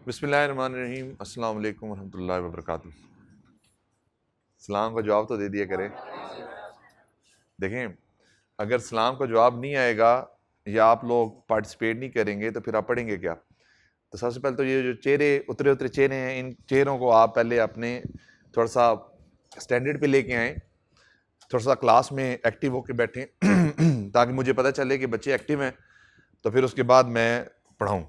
बिस्मिल्लाहिर्रहमानिर्रहीम। अस्सलाम वालेकुम रहमतुल्लाहि व बरकातुहू। सलाम का जवाब तो दे दिया करें। देखें, अगर सलाम का जवाब नहीं आएगा या आप लोग पार्टिसिपेट नहीं करेंगे तो फिर आप पढ़ेंगे क्या? तो सबसे पहले तो ये जो चेहरे उतरे उतरे चेहरे हैं, इन चेहरों को आप पहले अपने थोड़ा सा स्टैंडर्ड पे लेके आएँ, थोड़ा सा क्लास में एक्टिव होकर बैठें ताकि मुझे पता चले कि बच्चे एक्टिव हैं, तो फिर उसके बाद मैं पढ़ाऊँ।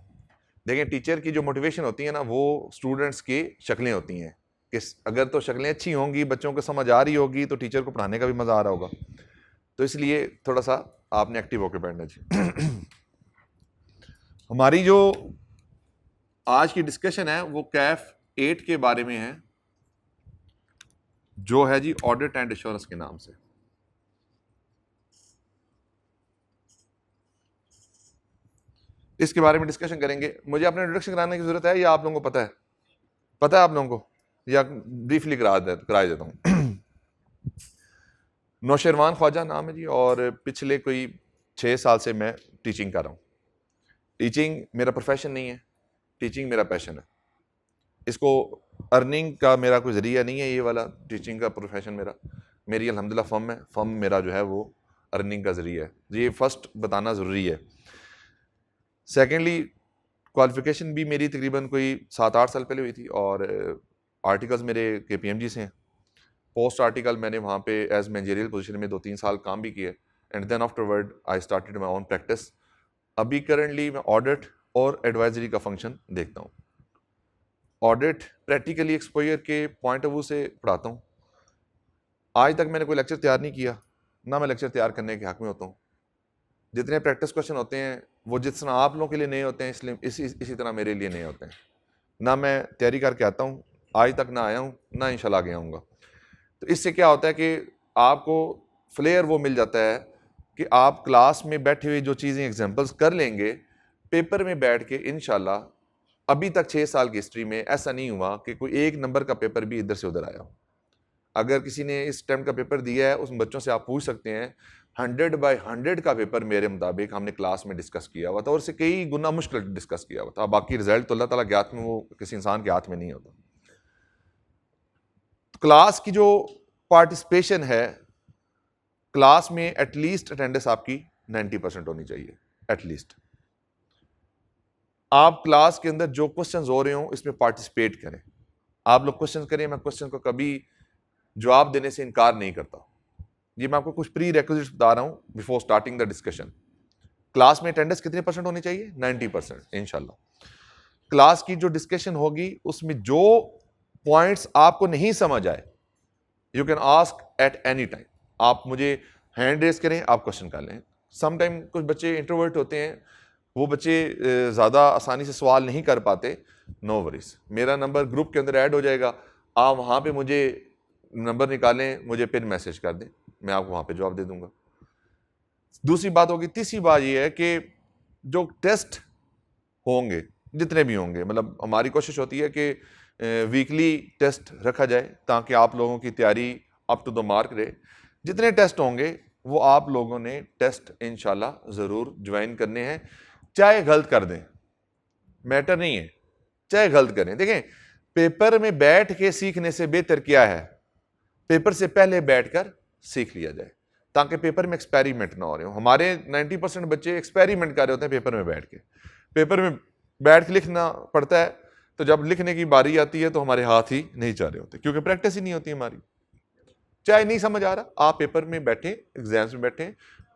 देखें, टीचर की जो मोटिवेशन होती है ना, वो स्टूडेंट्स की शक्लें होती हैं कि अगर तो शक्लें अच्छी होंगी, बच्चों को समझ आ रही होगी, तो टीचर को पढ़ाने का भी मज़ा आ रहा होगा। तो इसलिए थोड़ा सा आपने एक्टिव होकर बैठना चाहिए। हमारी जो आज की डिस्कशन है वो कैफ 8 के बारे में है, जो है जी ऑडिट एंड एश्योरेंस के नाम से। इसके बारे में डिस्कशन करेंगे। मुझे अपना इंट्रोडक्शन कराने की जरूरत है या आप लोगों को पता है? पता है आप लोगों को या ब्रीफली करा देता हूं। नौशेरवान ख्वाजा नाम है जी, और पिछले कोई 6 साल से मैं टीचिंग कर रहा हूँ। टीचिंग मेरा प्रोफेशन नहीं है, टीचिंग मेरा पैशन है। इसको अर्निंग का मेरा कोई ज़रिया नहीं है ये वाला टीचिंग का प्रोफेशन मेरी अल्हम्दुलिल्लाह फर्म है। फर्म मेरा जो है वो अर्निंग का ज़रिया है। ये फर्स्ट बताना ज़रूरी है। सेकेंडली, क्वालिफिकेशन भी मेरी तकरीबन कोई 7-8 साल पहले हुई थी, और आर्टिकल्स मेरे KPMG से हैं। पोस्ट आर्टिकल मैंने वहाँ पे एज मैनेजरियल पोजीशन में 2-3 साल काम भी किया, and then afterward I started my own practice. अभी करंटली मैं ऑडिट और एडवाइजरी का फंक्शन देखता हूँ। ऑडिट प्रैक्टिकली एक्सपोजर के पॉइंट ऑफ व्यू से पढ़ाता हूँ। आज तक मैंने कोई लेक्चर तैयार नहीं किया, ना मैं लेक्चर तैयार करने के हक में होता हूँ। जितने प्रैक्टिस क्वेश्चन होते हैं वो जिस तरह आप लोगों के लिए नए होते हैं, इसलिए इसी तरह मेरे लिए नए होते हैं। ना मैं तैयारी करके आता हूँ, आज तक ना आया हूँ, ना इंशाल्लाह आगे आऊँगा। तो इससे क्या होता है कि आपको फ्लेयर वो मिल जाता है कि आप क्लास में बैठे हुए जो चीज़ें एग्जांपल्स कर लेंगे, पेपर में बैठ के इंशाल्लाह। अभी तक 6 साल की हिस्ट्री में ऐसा नहीं हुआ कि कोई एक नंबर का पेपर भी इधर से उधर आया हो। अगर किसी ने इस टाइम का पेपर दिया है, उस बच्चों से आप पूछ सकते हैं, 100/100 का पेपर मेरे मुताबिक हमने क्लास में डिस्कस किया हुआ था, और इससे कई गुना मुश्किल डिस्कस किया हुआ था। बाकी रिजल्ट तो अल्लाह ताला के हाथ में, वो किसी इंसान के हाथ में नहीं होता। तो क्लास की जो पार्टिसिपेशन है, क्लास में एटलीस्ट अटेंडेंस आपकी 90% होनी चाहिए एटलीस्ट। आप क्लास के अंदर जो क्वेश्चंस हो रहे हो इसमें पार्टिसिपेट करें। आप लोग क्वेश्चन करें, मैं क्वेश्चन को कभी जवाब देने से इनकार नहीं करता। ये मैं आपको कुछ प्री रिक्विजिट्स बता रहा हूं before starting the discussion. Class में अटेंडेंस कितने % होनी चाहिए? 90% इंशाल्लाह। क्लास की जो डिस्कशन होगी उसमें जो पॉइंट्स आपको नहीं समझ आए, you can ask at any time. आप मुझे हैंड रेस करें, आप क्वेश्चन कर लें। सम टाइम कुछ बच्चे इंट्रोवर्ट होते हैं, वो बच्चे ज़्यादा आसानी से सवाल नहीं कर पाते। नो वरीज, मेरा नंबर ग्रुप के अंदर ऐड हो जाएगा। आप वहाँ पे मुझे नंबर निकालें, मुझे पिन मैसेज कर दें, मैं आपको वहाँ पे जवाब दे दूंगा। दूसरी बात होगी, तीसरी बात ये है कि जो टेस्ट होंगे, जितने भी होंगे, मतलब हमारी कोशिश होती है कि वीकली टेस्ट रखा जाए ताकि आप लोगों की तैयारी अप टू द मार्क रहे। जितने टेस्ट होंगे वो आप लोगों ने टेस्ट इंशाल्लाह ज़रूर ज्वाइन करने हैं, चाहे गलत कर दें, मैटर नहीं है, चाहे गलत करें। देखें, पेपर में बैठ के सीखने से बेहतर क्या है? पेपर से पहले बैठकर सीख लिया जाए ताकि पेपर में एक्सपेरिमेंट ना हो रहे हो। हमारे 90% बच्चे एक्सपेरिमेंट कर रहे होते हैं पेपर में बैठ के। पेपर में बैठ के लिखना पड़ता है, तो जब लिखने की बारी आती है तो हमारे हाथ ही नहीं जा रहे होते, क्योंकि प्रैक्टिस ही नहीं होती हमारी। चाहे नहीं समझ आ रहा, आप पेपर में बैठे, एग्जाम्स में बैठे,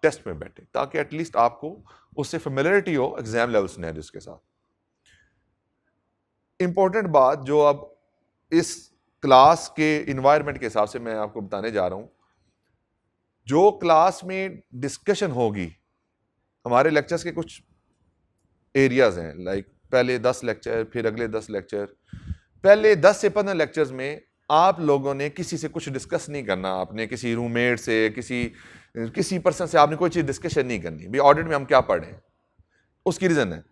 टेस्ट में बैठे, ताकि एटलीस्ट आपको उससे फेमिलियरिटी हो एग्जाम लेवल सिनेरियोस के साथ। इंपॉर्टेंट बात जो अब इस क्लास के इन्वायरमेंट के हिसाब से मैं आपको बताने जा रहा हूं, जो क्लास में डिस्कशन होगी, हमारे लेक्चर्स के कुछ एरियाज हैं, लाइक पहले 10 लेक्चर, फिर अगले 10 लेक्चर। पहले 10 से 15 लेक्चर्स में आप लोगों ने किसी से कुछ डिस्कस नहीं करना। आपने किसी रूममेट से, किसी पर्सन से आपने कोई चीज़ डिस्कशन नहीं करनी। भी ऑडिट में हम क्या पढ़ रहे हैं, उसकी रीज़न है,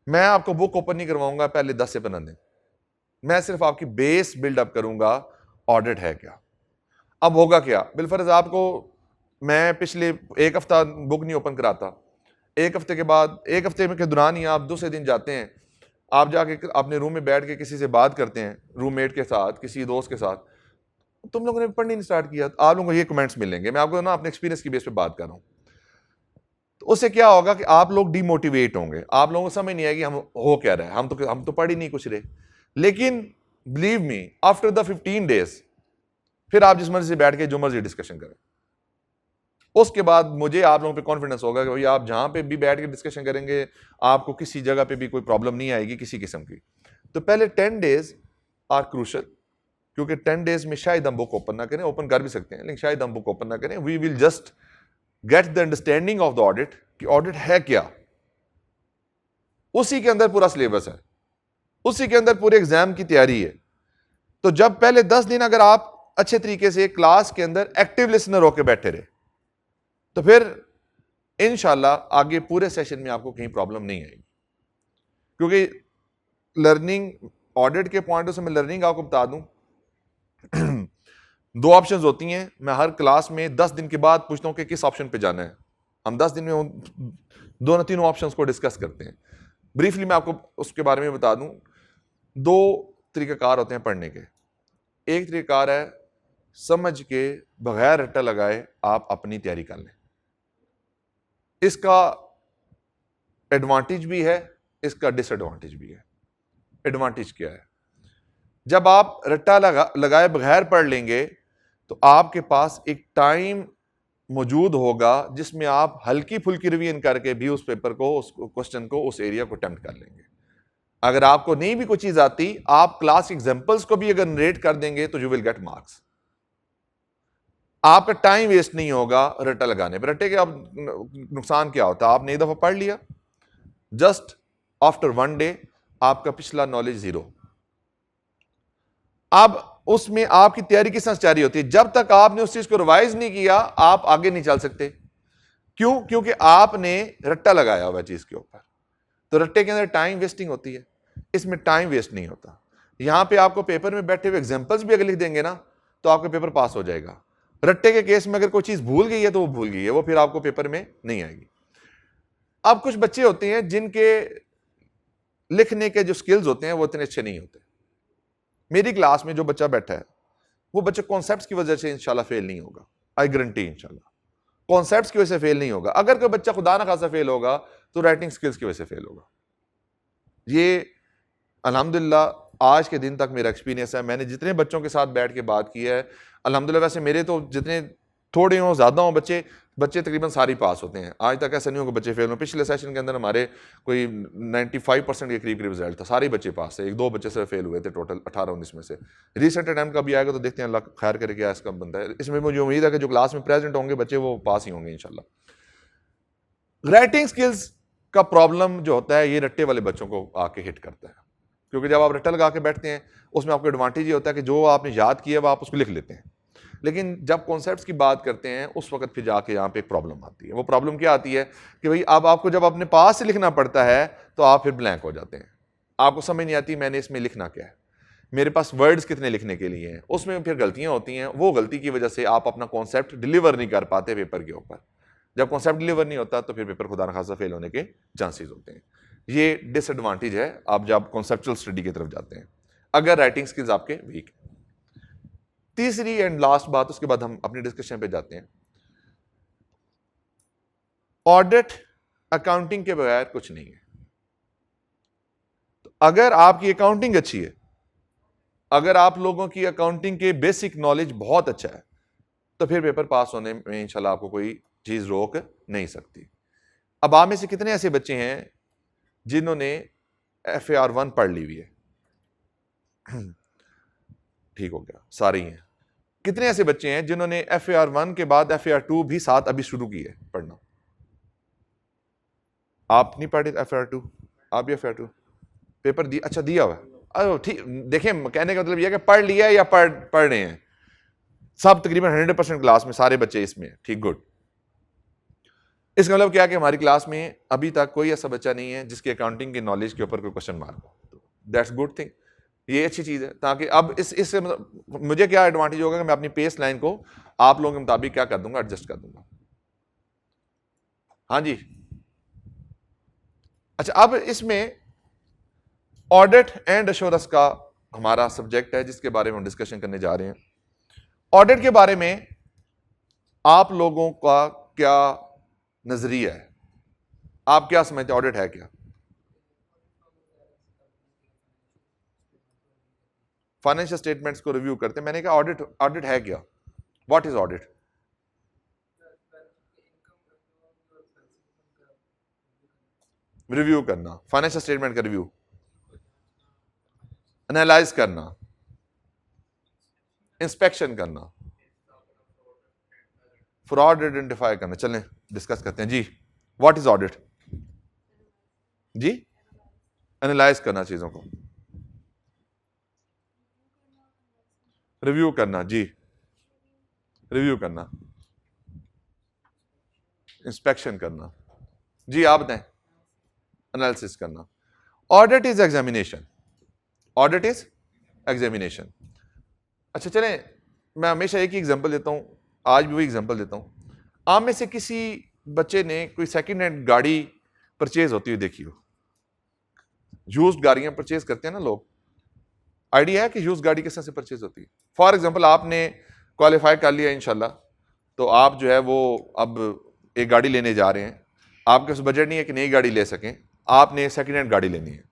मैं आपको बुक ओपन नहीं करवाऊंगा पहले 10 से 15 दिन। मैं सिर्फ आपकी बेस बिल्डअप करूंगा, ऑडिट है क्या। अब होगा क्या, बिलफर्ज आपको मैं पिछले 1 हफ्ता बुक नहीं ओपन कराता, 1 हफ्ते के बाद, 1 हफ्ते में के दौरान ही आप दूसरे दिन जाते हैं, आप जाके अपने रूम में बैठ के किसी से बात करते हैं, रूममेट के साथ, किसी दोस्त के साथ, तुम लोगों ने पढ़नी नहीं स्टार्ट किया, आप लोगों को ये कमेंट्स मिलेंगे। मैं आपको ना अपने एक्सपीरियंस की बेस पे बात कर रहा हूँ। तो उससे क्या होगा कि आप लोग डिमोटिवेट होंगे, आप लोगों को समझ नहीं आएगी हम हो क्या रहा है, हम तो पढ़ ही नहीं कुछ रहे। लेकिन believe me, after the 15 days फिर आप जिस मर्जी से बैठ के जो मर्जी डिस्कशन करें, उसके बाद मुझे आप लोगों पे कॉन्फिडेंस होगा कि भाई आप जहां पे भी बैठ के डिस्कशन करेंगे, आपको किसी जगह पे भी कोई प्रॉब्लम नहीं आएगी किसी किस्म की। तो पहले 10 डेज आर क्रूशल, क्योंकि 10 डेज में शायद हम बुक ओपन ना करें, ओपन कर भी सकते हैं लेकिन शायद हम बुक ओपन ना करें। We will just get the understanding of the audit कि ऑडिट है क्या। उसी के अंदर पूरा सिलेबस है, उसी के अंदर पूरे एग्जाम की तैयारी है। तो जब पहले 10 दिन अगर आप अच्छे तरीके से क्लास के अंदर एक्टिव लिसनर होकर बैठे रहे, तो फिर इंशाल्लाह आगे पूरे सेशन में आपको कहीं प्रॉब्लम नहीं आएगी। क्योंकि लर्निंग, ऑडिट के पॉइंट से मैं लर्निंग आपको बता दूं, 2 ऑप्शंस होती हैं। मैं हर क्लास में 10 दिन के बाद पूछता हूं कि किस ऑप्शन पे जाना है। हम 10 दिन में 2-3 ऑप्शंस को डिस्कस करते हैं। ब्रीफली मैं आपको उसके बारे में बता दूं। 2 तरीक़ाकार होते हैं पढ़ने के। एक तरीक़ाकार है समझ के बगैर रट्टा लगाए आप अपनी तैयारी कर लें। इसका एडवांटेज भी है, इसका डिसएडवांटेज भी है। एडवांटेज क्या है? जब आप रट्टा लगाए बगैर पढ़ लेंगे तो आपके पास एक टाइम मौजूद होगा जिसमें आप हल्की फुल्की रिवीजन करके भी उस पेपर को, उस क्वेश्चन को, उस एरिया को अटेम्प्ट कर लेंगे। अगर आपको नहीं भी कोई चीज आती, आप क्लास एग्जांपल्स को भी अगर नरेट कर देंगे तो यू विल गेट मार्क्स। आपका टाइम वेस्ट नहीं होगा रट्टा लगाने पर। रट्टे के अब नुकसान क्या होता है? आपने एक दफा पढ़ लिया, जस्ट आफ्टर 1 डे आपका पिछला नॉलेज जीरो। अब उसमें आपकी तैयारी किस तरह जारी होती है? जब तक आपने उस चीज को रिवाइज नहीं किया आप आगे नहीं चल सकते। क्यों? क्योंकि आपने रट्टा लगाया हुआ चीज के ऊपर। तो रट्टे के अंदर टाइम वेस्टिंग होती है, इसमें टाइम वेस्ट नहीं होता। यहां पे आपको पेपर में बैठे हुए एग्जांपल्स भी अगर लिख देंगे ना तो आपका पेपर पास हो जाएगा। रट्टे के केस में अगर कोई चीज भूल गई है तो वो भूल गई है, वो फिर आपको पेपर में नहीं आएगी। अब कुछ बच्चे होते हैं जिनके लिखने के जो स्किल्स होते हैं वो इतने अच्छे नहीं होते। मेरी क्लास में जो बच्चा बैठा है वो बच्चा कॉन्सेप्ट्स की वजह से इंशाल्लाह फेल नहीं होगा। आई गारंटी इंशाल्लाह कॉन्सेप्ट्स की वजह से फेल नहीं होगा। अगर कोई बच्चा खुदा ना खासा फेल होगा तो राइटिंग स्किल्स की वजह से फेल होगा। ये अल्हम्दुलिल्लाह आज के दिन तक मेरा एक्सपीरियंस है। मैंने जितने बच्चों के साथ बैठ के बात की है अल्हम्दुलिल्लाह, वैसे मेरे तो जितने थोड़े हों ज़्यादा हों बच्चे तकरीबन सारे पास होते हैं। आज तक ऐसा नहीं होगा बच्चे फेल हों। पिछले सेशन के अंदर हमारे कोई 95% के करीब रिजल्ट था, सारे बच्चे पास थे। 1-2 बच्चे से फेल हुए थे टोटल 18-19 में से। रिसेंट अटैम्प्ट का भी आएगा तो देखते हैं अल्लाह खैर करे क्या इसका बनता है। इसमें मुझे उम्मीद है कि जो क्लास में प्रेजेंट होंगे बच्चे वो पास ही होंगे इंशाल्लाह। राइटिंग स्किल्स का प्रॉब्लम जो होता है ये रट्टे वाले बच्चों को आके हिट करता है, क्योंकि जब आप रट्टा लगा के बैठते हैं उसमें आपको एडवांटेज ये होता है कि जो आपने याद किया है आप उसको लिख लेते हैं। लेकिन जब कॉन्सेप्ट्स की बात करते हैं उस वक्त फिर जाके यहाँ पे एक प्रॉब्लम आती है। वो प्रॉब्लम क्या आती है कि भाई अब आपको जब अपने पास से लिखना पड़ता है तो आप फिर ब्लैंक हो जाते हैं। आपको समझ नहीं आती मैंने इसमें लिखना क्या है, मेरे पास वर्ड्स कितने लिखने के लिए हैं। उसमें फिर गलतियां होती हैं। वो गलती की वजह से आप अपना कॉन्सेप्ट डिलीवर नहीं कर पाते पेपर के ऊपर। जब कॉन्सेप्ट डिलीवर नहीं होता तो फिर पेपर खुदा न खासा फेल होने के चांसेस होते हैं। ये डिसएडवांटेज है आप जब कॉन्सेप्चुअल स्टडी की तरफ जाते हैं, अगर राइटिंग स्किल्स आपके वीक है। तीसरी एंड लास्ट बात, उसके बाद हम अपनी डिस्कशन पे जाते हैं। ऑडिट अकाउंटिंग के बगैर कुछ नहीं है। तो अगर आपकी अकाउंटिंग अच्छी है, अगर आप लोगों की अकाउंटिंग के बेसिक नॉलेज बहुत अच्छा है तो फिर पेपर पास होने में इंशाल्लाह आपको कोई चीज रोक नहीं सकती। अब आप में से कितने ऐसे बच्चे हैं जिन्होंने FAR 1 पढ़ ली हुई है? ठीक हो गया, सारे ही हैं। कितने ऐसे बच्चे हैं जिन्होंने FAR 1 के बाद FAR 2 भी साथ अभी शुरू की है पढ़ना? आप नहीं पढ़े FAR 2? आप भी FAR 2 पेपर दिया? अच्छा दिया हुआ, ठीक। देखिए कहने का मतलब यह कि पढ़ लिया या पढ़ रहे हैं सब, तकरीबन 100% क्लास में सारे बच्चे इसमें, ठीक, गुड। इसका मतलब क्या है कि हमारी क्लास में अभी तक कोई ऐसा बच्चा नहीं है जिसके अकाउंटिंग की नॉलेज के ऊपर कोई क्वेश्चन मार्क हो। दैट्स गुड थिंग, ये अच्छी चीज है। ताकि अब इससे मतलब मुझे क्या एडवांटेज होगा कि मैं अपनी पेस लाइन को आप लोगों के मुताबिक क्या कर दूंगा, एडजस्ट कर दूंगा। हाँ जी, अच्छा। अब इसमें ऑडिट एंड एश्योरेंस का हमारा सब्जेक्ट है जिसके बारे में हम डिस्कशन करने जा रहे हैं। ऑडिट के बारे में आप लोगों का क्या नजरिया है? आप क्या समझते हैं ऑडिट है क्या? फाइनेंशियल स्टेटमेंट्स को रिव्यू करते हैं। मैंने कहा ऑडिट, ऑडिट है क्या? What is audit? रिव्यू करना, फाइनेंशियल स्टेटमेंट का रिव्यू, एनालाइज करना, इंस्पेक्शन करना, फ्रॉड आइडेंटिफाई करना। चलें डिस्कस करते हैं जी। What is audit? जी, एनालाइज करना, चीजों को रिव्यू करना। जी, रिव्यू करना, इंस्पेक्शन करना। जी आप बताएं। एनालिसिस करना। Audit is examination, audit is examination. अच्छा चलें, मैं हमेशा एक ही एग्जांपल देता हूं, आज भी वही एग्जांपल देता हूं। आप में से किसी बच्चे ने कोई सेकंड हैंड गाड़ी परचेज होती हुई देखी हो? यूज्ड गाड़ियां परचेज करते हैं ना लोग। आइडिया है कि यूज्ड गाड़ी किस तरह से परचेज होती है? फॉर एग्जांपल आपने क्वालिफाई कर लिया इंशाल्लाह, तो आप जो है वो अब एक गाड़ी लेने जा रहे हैं। आपके पास बजट नहीं है कि नई गाड़ी ले सकें, आपने सेकंड हैंड गाड़ी लेनी है,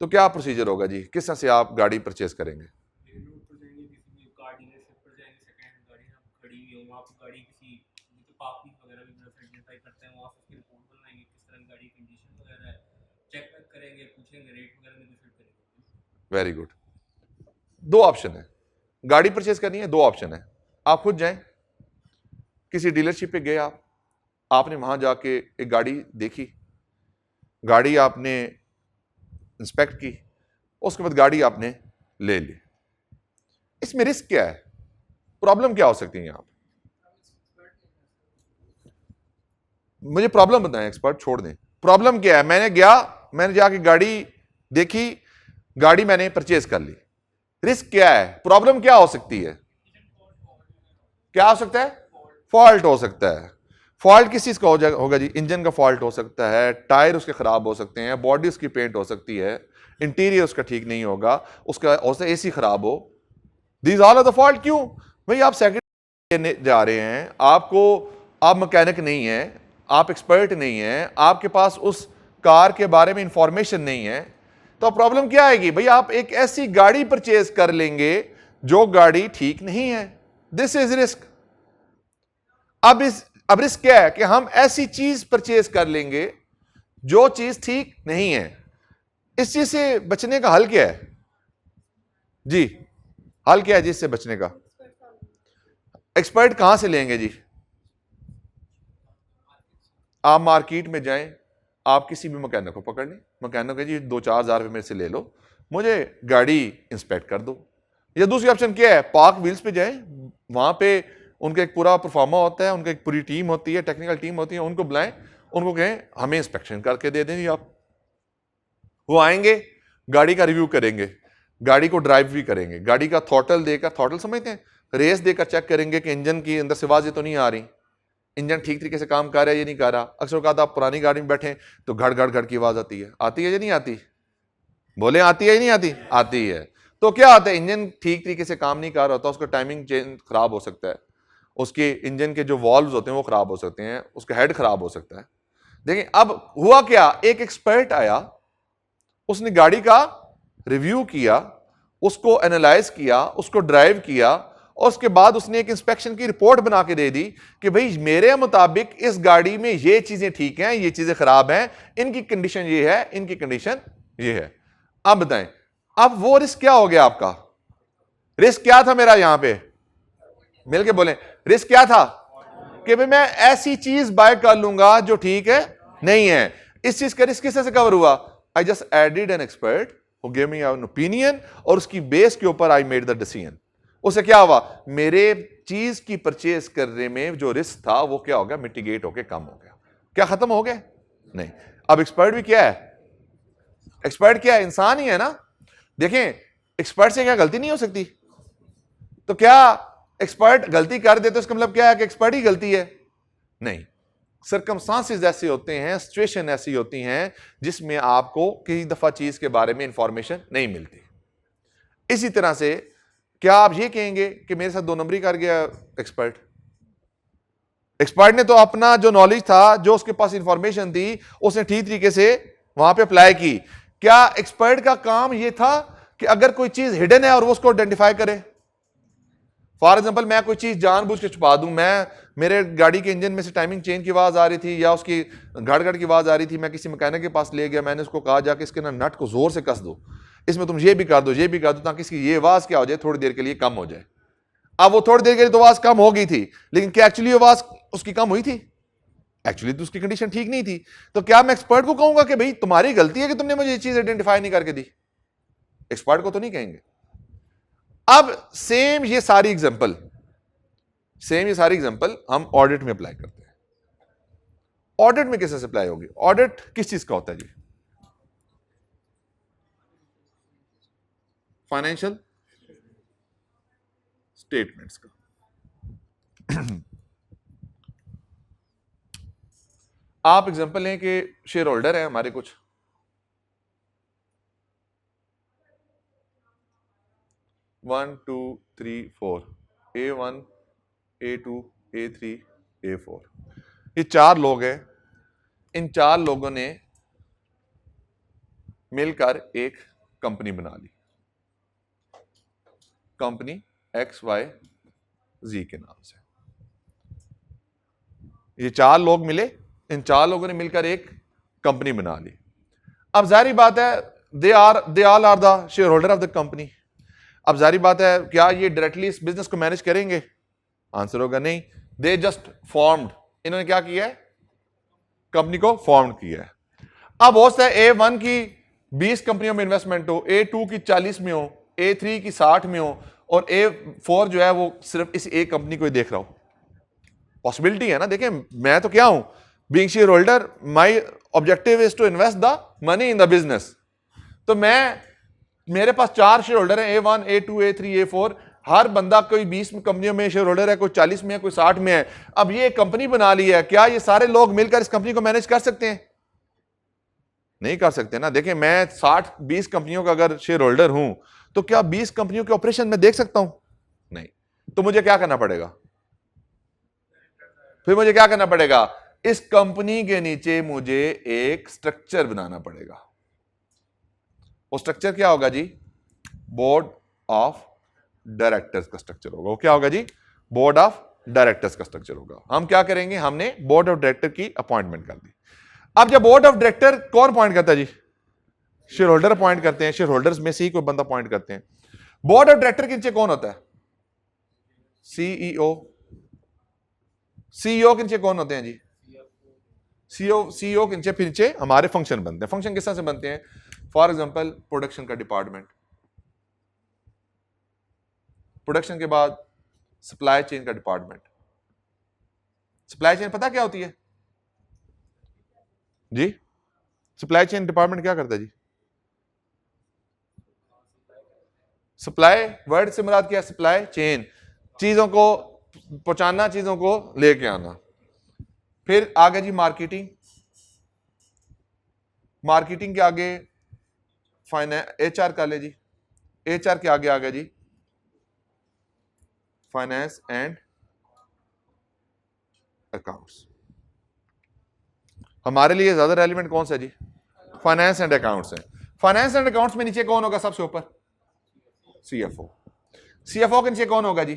तो क्या प्रोसीजर होगा जी? किस तरह से आप गाड़ी परचेज करेंगे? Very good. दो ऑप्शन है गाड़ी परचेज करनी है, दो ऑप्शन है। आप खुद जाएं, किसी डीलरशिप पे गए, आपने वहां जाके एक गाड़ी देखी, गाड़ी आपने इंस्पेक्ट की, उसके बाद गाड़ी आपने ले ली। इसमें रिस्क क्या है? प्रॉब्लम क्या हो सकती है? यहां मुझे प्रॉब्लम बताएं, एक्सपर्ट छोड़ दें। प्रॉब्लम क्या है? मैंने जाके गाड़ी देखी, गाड़ी मैंने परचेज कर ली, रिस्क क्या है? प्रॉब्लम क्या हो सकती है? क्या हो सकता है? फॉल्ट हो सकता है। फॉल्ट किस चीज का होगा जी? इंजन का फॉल्ट हो सकता है, टायर उसके खराब हो सकते हैं, बॉडी उसकी पेंट हो सकती है, इंटीरियर उसका ठीक नहीं होगा, उसका एसी खराब हो। These all are the fault. क्यों भाई? आप सेकंड लेने जा रहे हैं, आप मैकेनिक नहीं है, आप एक्सपर्ट नहीं है, आपके पास उस कार के बारे में इंफॉर्मेशन नहीं है, तो प्रॉब्लम क्या आएगी भाई? आप एक ऐसी गाड़ी परचेज कर लेंगे जो गाड़ी ठीक नहीं है। This is risk. अब रिस्क क्या है कि हम ऐसी चीज परचेज कर लेंगे जो चीज ठीक नहीं है। इस चीज से बचने का हल क्या है जी? हल क्या है जी इससे बचने का? एक्सपर्ट कहां से लेंगे जी? आप मार्केट में जाएं, आप किसी भी मैकेनिक को पकड़ लें, मैकेनिक है जी 2-4 हज़ार रुपये मेरे से ले लो, मुझे गाड़ी इंस्पेक्ट कर दो। या दूसरी ऑप्शन क्या है? पार्क व्हील्स पे जाएं, वहां पे उनका एक पूरा परफॉर्मर होता है, उनका एक पूरी टीम होती है, टेक्निकल टीम होती है, उनको बुलाएं, उनको कहें हमें इंस्पेक्शन करके दे दें जी आप। वो आएंगे, गाड़ी का रिव्यू करेंगे, गाड़ी को ड्राइव भी करेंगे, गाड़ी का थ्रॉटल देकर, थ्रॉटल समझते हैं, रेस देकर चेक करेंगे कि इंजन की अंदर से आवाजें तो नहीं आ रही, इंजन ठीक तरीके से काम कर रहा है या नहीं कर रहा। अक्सर कहा आप पुरानी गाड़ी में बैठे तो घड़ घड़ घड़ की आवाज आती है या नहीं आती? बोले आती है या नहीं आती? आती है। तो क्या आता है? इंजन ठीक तरीके से काम नहीं कर रहा होता, उसका टाइमिंग चेंज खराब हो सकता है, उसके इंजन के जो वॉल्व्स होते हैं वो खराब हो सकते हैं, उसका हेड खराब हो सकता है। देखिए अब हुआ क्या, एक एक्सपर्ट आया, उसने गाड़ी का रिव्यू किया, उसको एनालाइज किया, उसको ड्राइव किया, और उसके बाद उसने एक इंस्पेक्शन की रिपोर्ट बना के दे दी कि भाई मेरे मुताबिक इस गाड़ी में ये चीजें ठीक हैं, ये चीजें खराब हैं, इनकी कंडीशन ये है, इनकी कंडीशन ये है। अब बताएं, अब वो रिस्क क्या हो गया आपका? रिस्क क्या था मेरा? यहां पे मिलके बोलें, रिस्क क्या था? कि भाई मैं ऐसी चीज बाय कर लूंगा जो ठीक है नहीं है। इस चीज का रिस्क किससे कवर हुआ? I just added an expert who give me an opinion, और उसकी बेस के ऊपर आई मेड द डिसीजन। उससे क्या हुआ? मेरे चीज की परचेज करने में जो रिस्क था वो क्या हो गया? मिटिगेट होकर कम हो गया। क्या खत्म हो गया? नहीं। अब एक्सपर्ट भी क्या है? एक्सपर्ट क्या है? इंसान ही है ना। देखें, एक्सपर्ट से क्या गलती नहीं हो सकती? तो क्या एक्सपर्ट गलती कर दे तो इसका मतलब क्या है कि एक्सपर्ट ही गलती है? नहीं। सर्कमस्टांसेस ऐसे होते हैं, सिचुएशन ऐसी होती हैं जिसमें आपको कई दफा चीज के बारे में इंफॉर्मेशन नहीं मिलती। इसी तरह से क्या आप ये कहेंगे कि मेरे साथ 2 नंबरी कर गया एक्सपर्ट? एक्सपर्ट ने तो अपना जो नॉलेज था, जो उसके पास इंफॉर्मेशन थी, उसने ठीक तरीके से वहां पे अप्लाई की। क्या एक्सपर्ट का काम यह था कि अगर कोई चीज हिडन है और वो उसको आइडेंटिफाई करे? फॉर एग्जांपल मैं कोई चीज जानबूझ के छुपा दूं, मेरे गाड़ी के इंजन में से टाइमिंग चेन की आवाज आ रही थी या उसकी घड़ की आवाज आ रही थी, मैं किसी मैकेनिक के पास ले गया, मैंने उसको कहा जाके इसके ना नट को जोर से कस दो, इसमें तुम ये भी कर दो, ये भी कर दो, ताकि इसकी ये आवाज क्या हो जाए, थोड़ी देर के लिए कम हो जाए। अब वो थोड़ी देर के लिए तो आवाज कम हो गई थी, लेकिन क्या एक्चुअली आवाज उसकी कम हुई थी? एक्चुअली तो उसकी कंडीशन ठीक नहीं थी। तो क्या मैं एक्सपर्ट को कहूंगा कि भाई तुम्हारी गलती है कि तुमने मुझे ये चीज आइडेंटिफाई नहीं करके दी? एक्सपर्ट को तो नहीं कहेंगे। अब सेम ये सारी एग्जांपल हम ऑडिट में अप्लाई करते हैं। ऑडिट में कैसे अप्लाई होगी? ऑडिट किस चीज का होता है जी? फाइनेंशियल स्टेटमेंट्स का। आप एग्जांपल लें कि शेयर होल्डर हैं हमारे कुछ, one two three four, A1, A2, A3, A4, ये 4 लोग हैं। इन 4 लोगों ने मिलकर एक कंपनी बना ली, कंपनी XYZ के नाम से। ये 4 लोग मिले, इन 4 लोगों ने मिलकर एक कंपनी बना ली। अब जाहिर बात है they all are the share holder of the company. अब जाहिर बात है क्या ये डायरेक्टली इस बिजनेस को मैनेज करेंगे? आंसर होगा नहीं। दे जस्ट फॉर्म्ड, इन्होंने क्या किया है? कंपनी को फॉर्म किया है। अब हो सकता है A1 की 20 कंपनियों में इन्वेस्टमेंट हो, A2 की 40 में हो, A3 की 60 में हो, और A4 जो है वो सिर्फ इस एक कंपनी को ही देख रहा हो। पॉसिबिलिटी है ना। देखें मैं तो क्या हूं, being share holder, my objective is to invest the money in the business. तो मेरे पास 4 शेयर होल्डर हैं, A1, A2, A3, A4। हर बंदा कोई 20 कंपनियों में शेयर होल्डर है, कोई 40 में है, कोई 60 में है। अब ये कंपनी बना ली है, क्या ये सारे लोग मिलकर इस कंपनी को मैनेज कर सकते हैं? नहीं कर सकते ना। देखें मैं 20 कंपनियों का अगर शेयर होल्डर हूं तो क्या 20 कंपनियों के ऑपरेशन में देख सकता हूं? नहीं। तो मुझे क्या करना पड़ेगा? फिर मुझे क्या करना पड़ेगा? इस कंपनी के नीचे मुझे एक स्ट्रक्चर बनाना पड़ेगा। वो स्ट्रक्चर क्या होगा जी? बोर्ड ऑफ डायरेक्टर्स का स्ट्रक्चर होगा। वो क्या होगा जी? बोर्ड ऑफ डायरेक्टर्स का स्ट्रक्चर होगा। हम क्या करेंगे? हमने बोर्ड ऑफ डायरेक्टर की अपॉइंटमेंट कर दी। अब जब बोर्ड ऑफ डायरेक्टर कौन अपॉइंट करता है जी? शेयर होल्डर अपॉइंट करते हैं। शेयर होल्डर्स में से ही कोई बंदा अपॉइंट करते हैं। बोर्ड ऑफ डायरेक्टर के नीचे कौन होता है? सीईओ। सीईओ के नीचे कौन होते हैं जी? सीईओ के नीचे हमारे फंक्शन बनते हैं। फंक्शन किस तरह से बनते हैं? फॉर एग्जांपल प्रोडक्शन का डिपार्टमेंट, प्रोडक्शन के बाद सप्लाई चेन का डिपार्टमेंट। सप्लाई चेन पता क्या होती है जी? सप्लाई चेन डिपार्टमेंट क्या करता है जी? सप्लाई वर्ड से मुराद क्या है? सप्लाई चेन, चीजों को पहुंचाना, चीजों को लेके आना। फिर आगे जी मार्केटिंग, मार्केटिंग के आगे HR का ले जी, HR के आगे आगे जी फाइनेंस एंड अकाउंट्स। हमारे लिए ज्यादा रेलिवेंट कौन सा जी? फाइनेंस एंड अकाउंट्स है। फाइनेंस एंड अकाउंट्स में नीचे कौन होगा? सबसे ऊपर CFO। CFO के नीचे कौन होगा जी?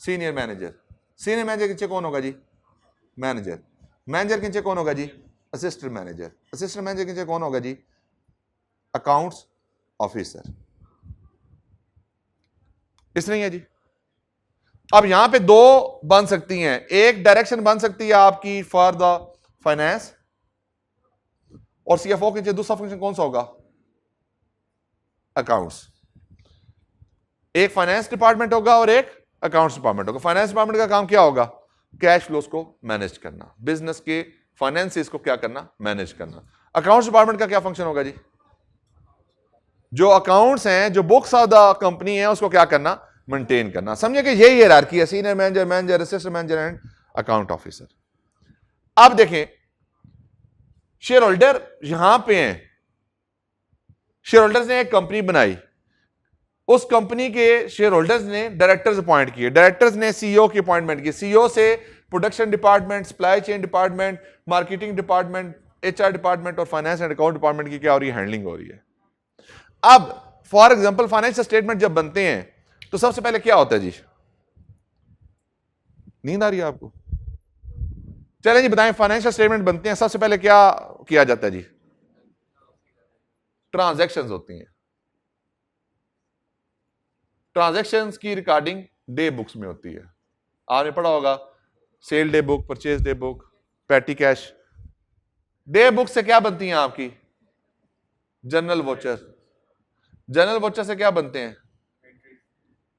Senior manager. सीनियर मैनेजर के नीचे कौन होगा जी? मैनेजर। मैनेजर के नीचे कौन होगा जी? Assistant manager. असिस्टेंट मैनेजर के नीचे कौन होगा जी? Accounts officer. इस नहीं है जी। अब यहां पे 2 बन सकती हैं। एक डायरेक्शन बन सकती है आपकी फॉर द फाइनेंस, और CFO के नीचे दूसरा फंक्शन कौन सा होगा? अकाउंट्स। एक फाइनेंस डिपार्टमेंट होगा और एक अकाउंट्स डिपार्टमेंट होगा। फाइनेंस डिपार्टमेंट का काम क्या होगा? कैश फ्लोस को मैनेज करना, बिजनेस के फाइनेंसिस को क्या करना? मैनेज करना। अकाउंट्स डिपार्टमेंट का क्या फंक्शन होगा जी? जो अकाउंट्स हैं, जो बुक्स ऑफ द कंपनी है, उसको क्या करना? मेंटेन करना। समझे कि यही हायरार्की है, senior manager, manager, assistant manager and account officer. अब देखें शेयर होल्डर यहां पे हैं, शेयर होल्डर्स ने एक कंपनी बनाई, उस कंपनी के शेयर होल्डर्स ने डायरेक्टर्स अपॉइंट किए, डायरेक्टर्स ने सीईओ की अपॉइंटमेंट की, सीईओ से production department, supply chain department, marketing department, HR department और फाइनेंस एंड अकाउंट डिपार्टमेंट की क्या हो रही है, हैंडलिंग हो रही है। अब फॉर एग्जांपल फाइनेंशियल स्टेटमेंट जब बनते हैं तो सबसे पहले क्या होता है जी? नींद आ रही है आपको? चलें जी बताएं, फाइनेंशियल स्टेटमेंट बनते हैं सबसे पहले क्या किया जाता है जी? ट्रांजैक्शंस होती हैं, ट्रांजैक्शंस की रिकॉर्डिंग डे बुक्स में होती है। आपने पढ़ा होगा sale day book, purchase day book, petty cash. Day book से क्या बनती हैं आपकी? General voucher. जनरल वोचर से क्या बनते हैं?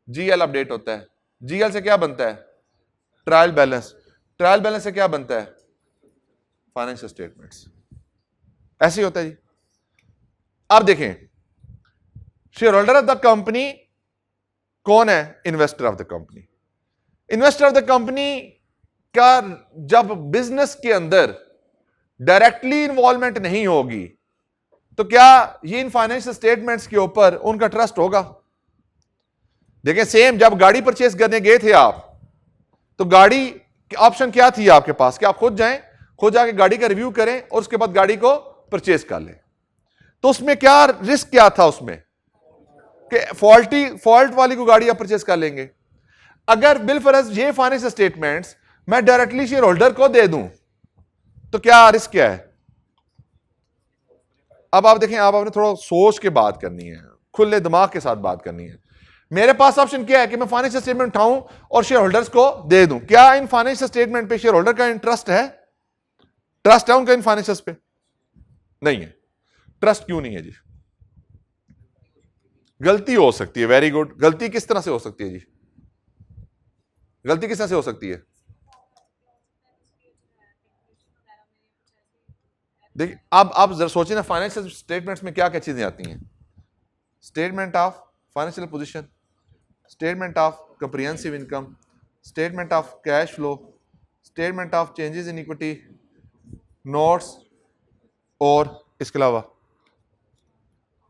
जीएल अपडेट होता है। जीएल से क्या बनता है? Trial balance. ट्रायल बैलेंस से क्या बनता है? Financial statements. ऐसे ही होता है जी। अब देखें share holder of the company कौन है? Investor of the company. Investor of the company का जब बिजनेस के अंदर डायरेक्टली इन्वॉल्वमेंट नहीं होगी तो क्या ये इन फाइनेंशियल स्टेटमेंट्स के ऊपर उनका ट्रस्ट होगा? देखें सेम जब गाड़ी परचेस करने गए थे आप, तो गाड़ी ऑप्शन क्या थी आपके पास कि आप खुद जाएं, खुद जाके गाड़ी का रिव्यू करें और उसके बाद गाड़ी को परचेस कर लें। तो उसमें क्या रिस्क क्या था उसमें कि फॉल्ट वाली को गाड़ी आप परचेस कर लेंगे। अगर बिलफरज ये फाइनेंशियल स्टेटमेंट्स मैं डायरेक्टली शेयर होल्डर को दे दूं तो क्या रिस्क क्या है? अब आप देखें, आप आपने थोड़ा सोच के बात करनी है, खुले दिमाग के साथ बात करनी है। मेरे पास ऑप्शन क्या है कि मैं फाइनेंशियल स्टेटमेंट उठाऊं और शेयर होल्डर्स को दे दूं। क्या इन फाइनेंशियल स्टेटमेंट पे शेयर होल्डर का इंटरेस्ट है? ट्रस्ट है उनका इन फाइनेंशियल्स पे? नहीं है। ट्रस्ट क्यों नहीं है जी? गलती हो सकती है। Very good. गलती किस तरह से हो सकती है जी? गलती किस तरह से हो सकती है? देखिए आप जरा सोचिए ना, फाइनेंशियल स्टेटमेंट्स में क्या क्या चीजें आती हैं? Statement of financial position, statement of comprehensive income, statement of cash flow, statement of changes in equity, notes, और इसके अलावा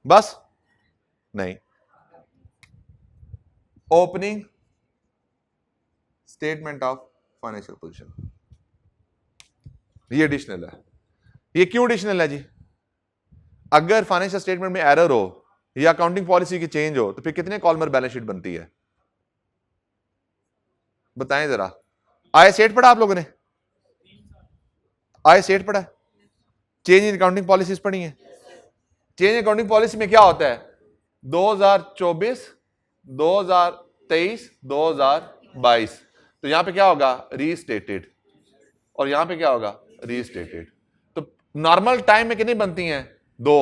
बस नहीं, opening statement of financial position, ये एडिशनल है। ये क्यों एडिशनल है जी? अगर फाइनेंशियल स्टेटमेंट में एरर हो या अकाउंटिंग पॉलिसी की चेंज हो तो फिर कितने कॉलमर बैलेंस शीट बनती है? बताएं जरा। आय सेट पढ़ा आप लोगों ने? आय सेट पढ़ा है? चेंज इन अकाउंटिंग पॉलिसीज पढ़ी है? चेंज इन अकाउंटिंग पॉलिसी में क्या होता है? 2024, 2023, 2022। तो यहां पे क्या होगा? रीस्टेटेड। और यहां पे क्या होगा? रीस्टेटेड। तो नॉर्मल टाइम में कितनी बनती हैं? 2।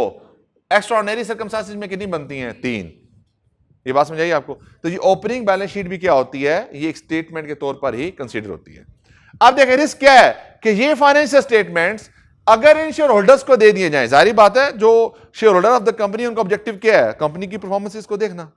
एक्स्ट्राऑर्डिनरी सर्कमस्टेंसेस में कितनी बनती हैं? 3। ये बात समझ आई आपको? तो ये ओपनिंग बैलेंस शीट भी क्या होती है? ये एक स्टेटमेंट के तौर पर ही कंसीडर होती है। अब देखिए रिस्क क्या है कि ये फाइनेंशियल स्टेटमेंट्स अगर इन शेयर होल्डर्स को दे दिए जाएं, जाहिर बात है जो share holder of the company उनका ऑब्जेक्टिव क्या है? कंपनी की परफॉर्मेंस को देखना,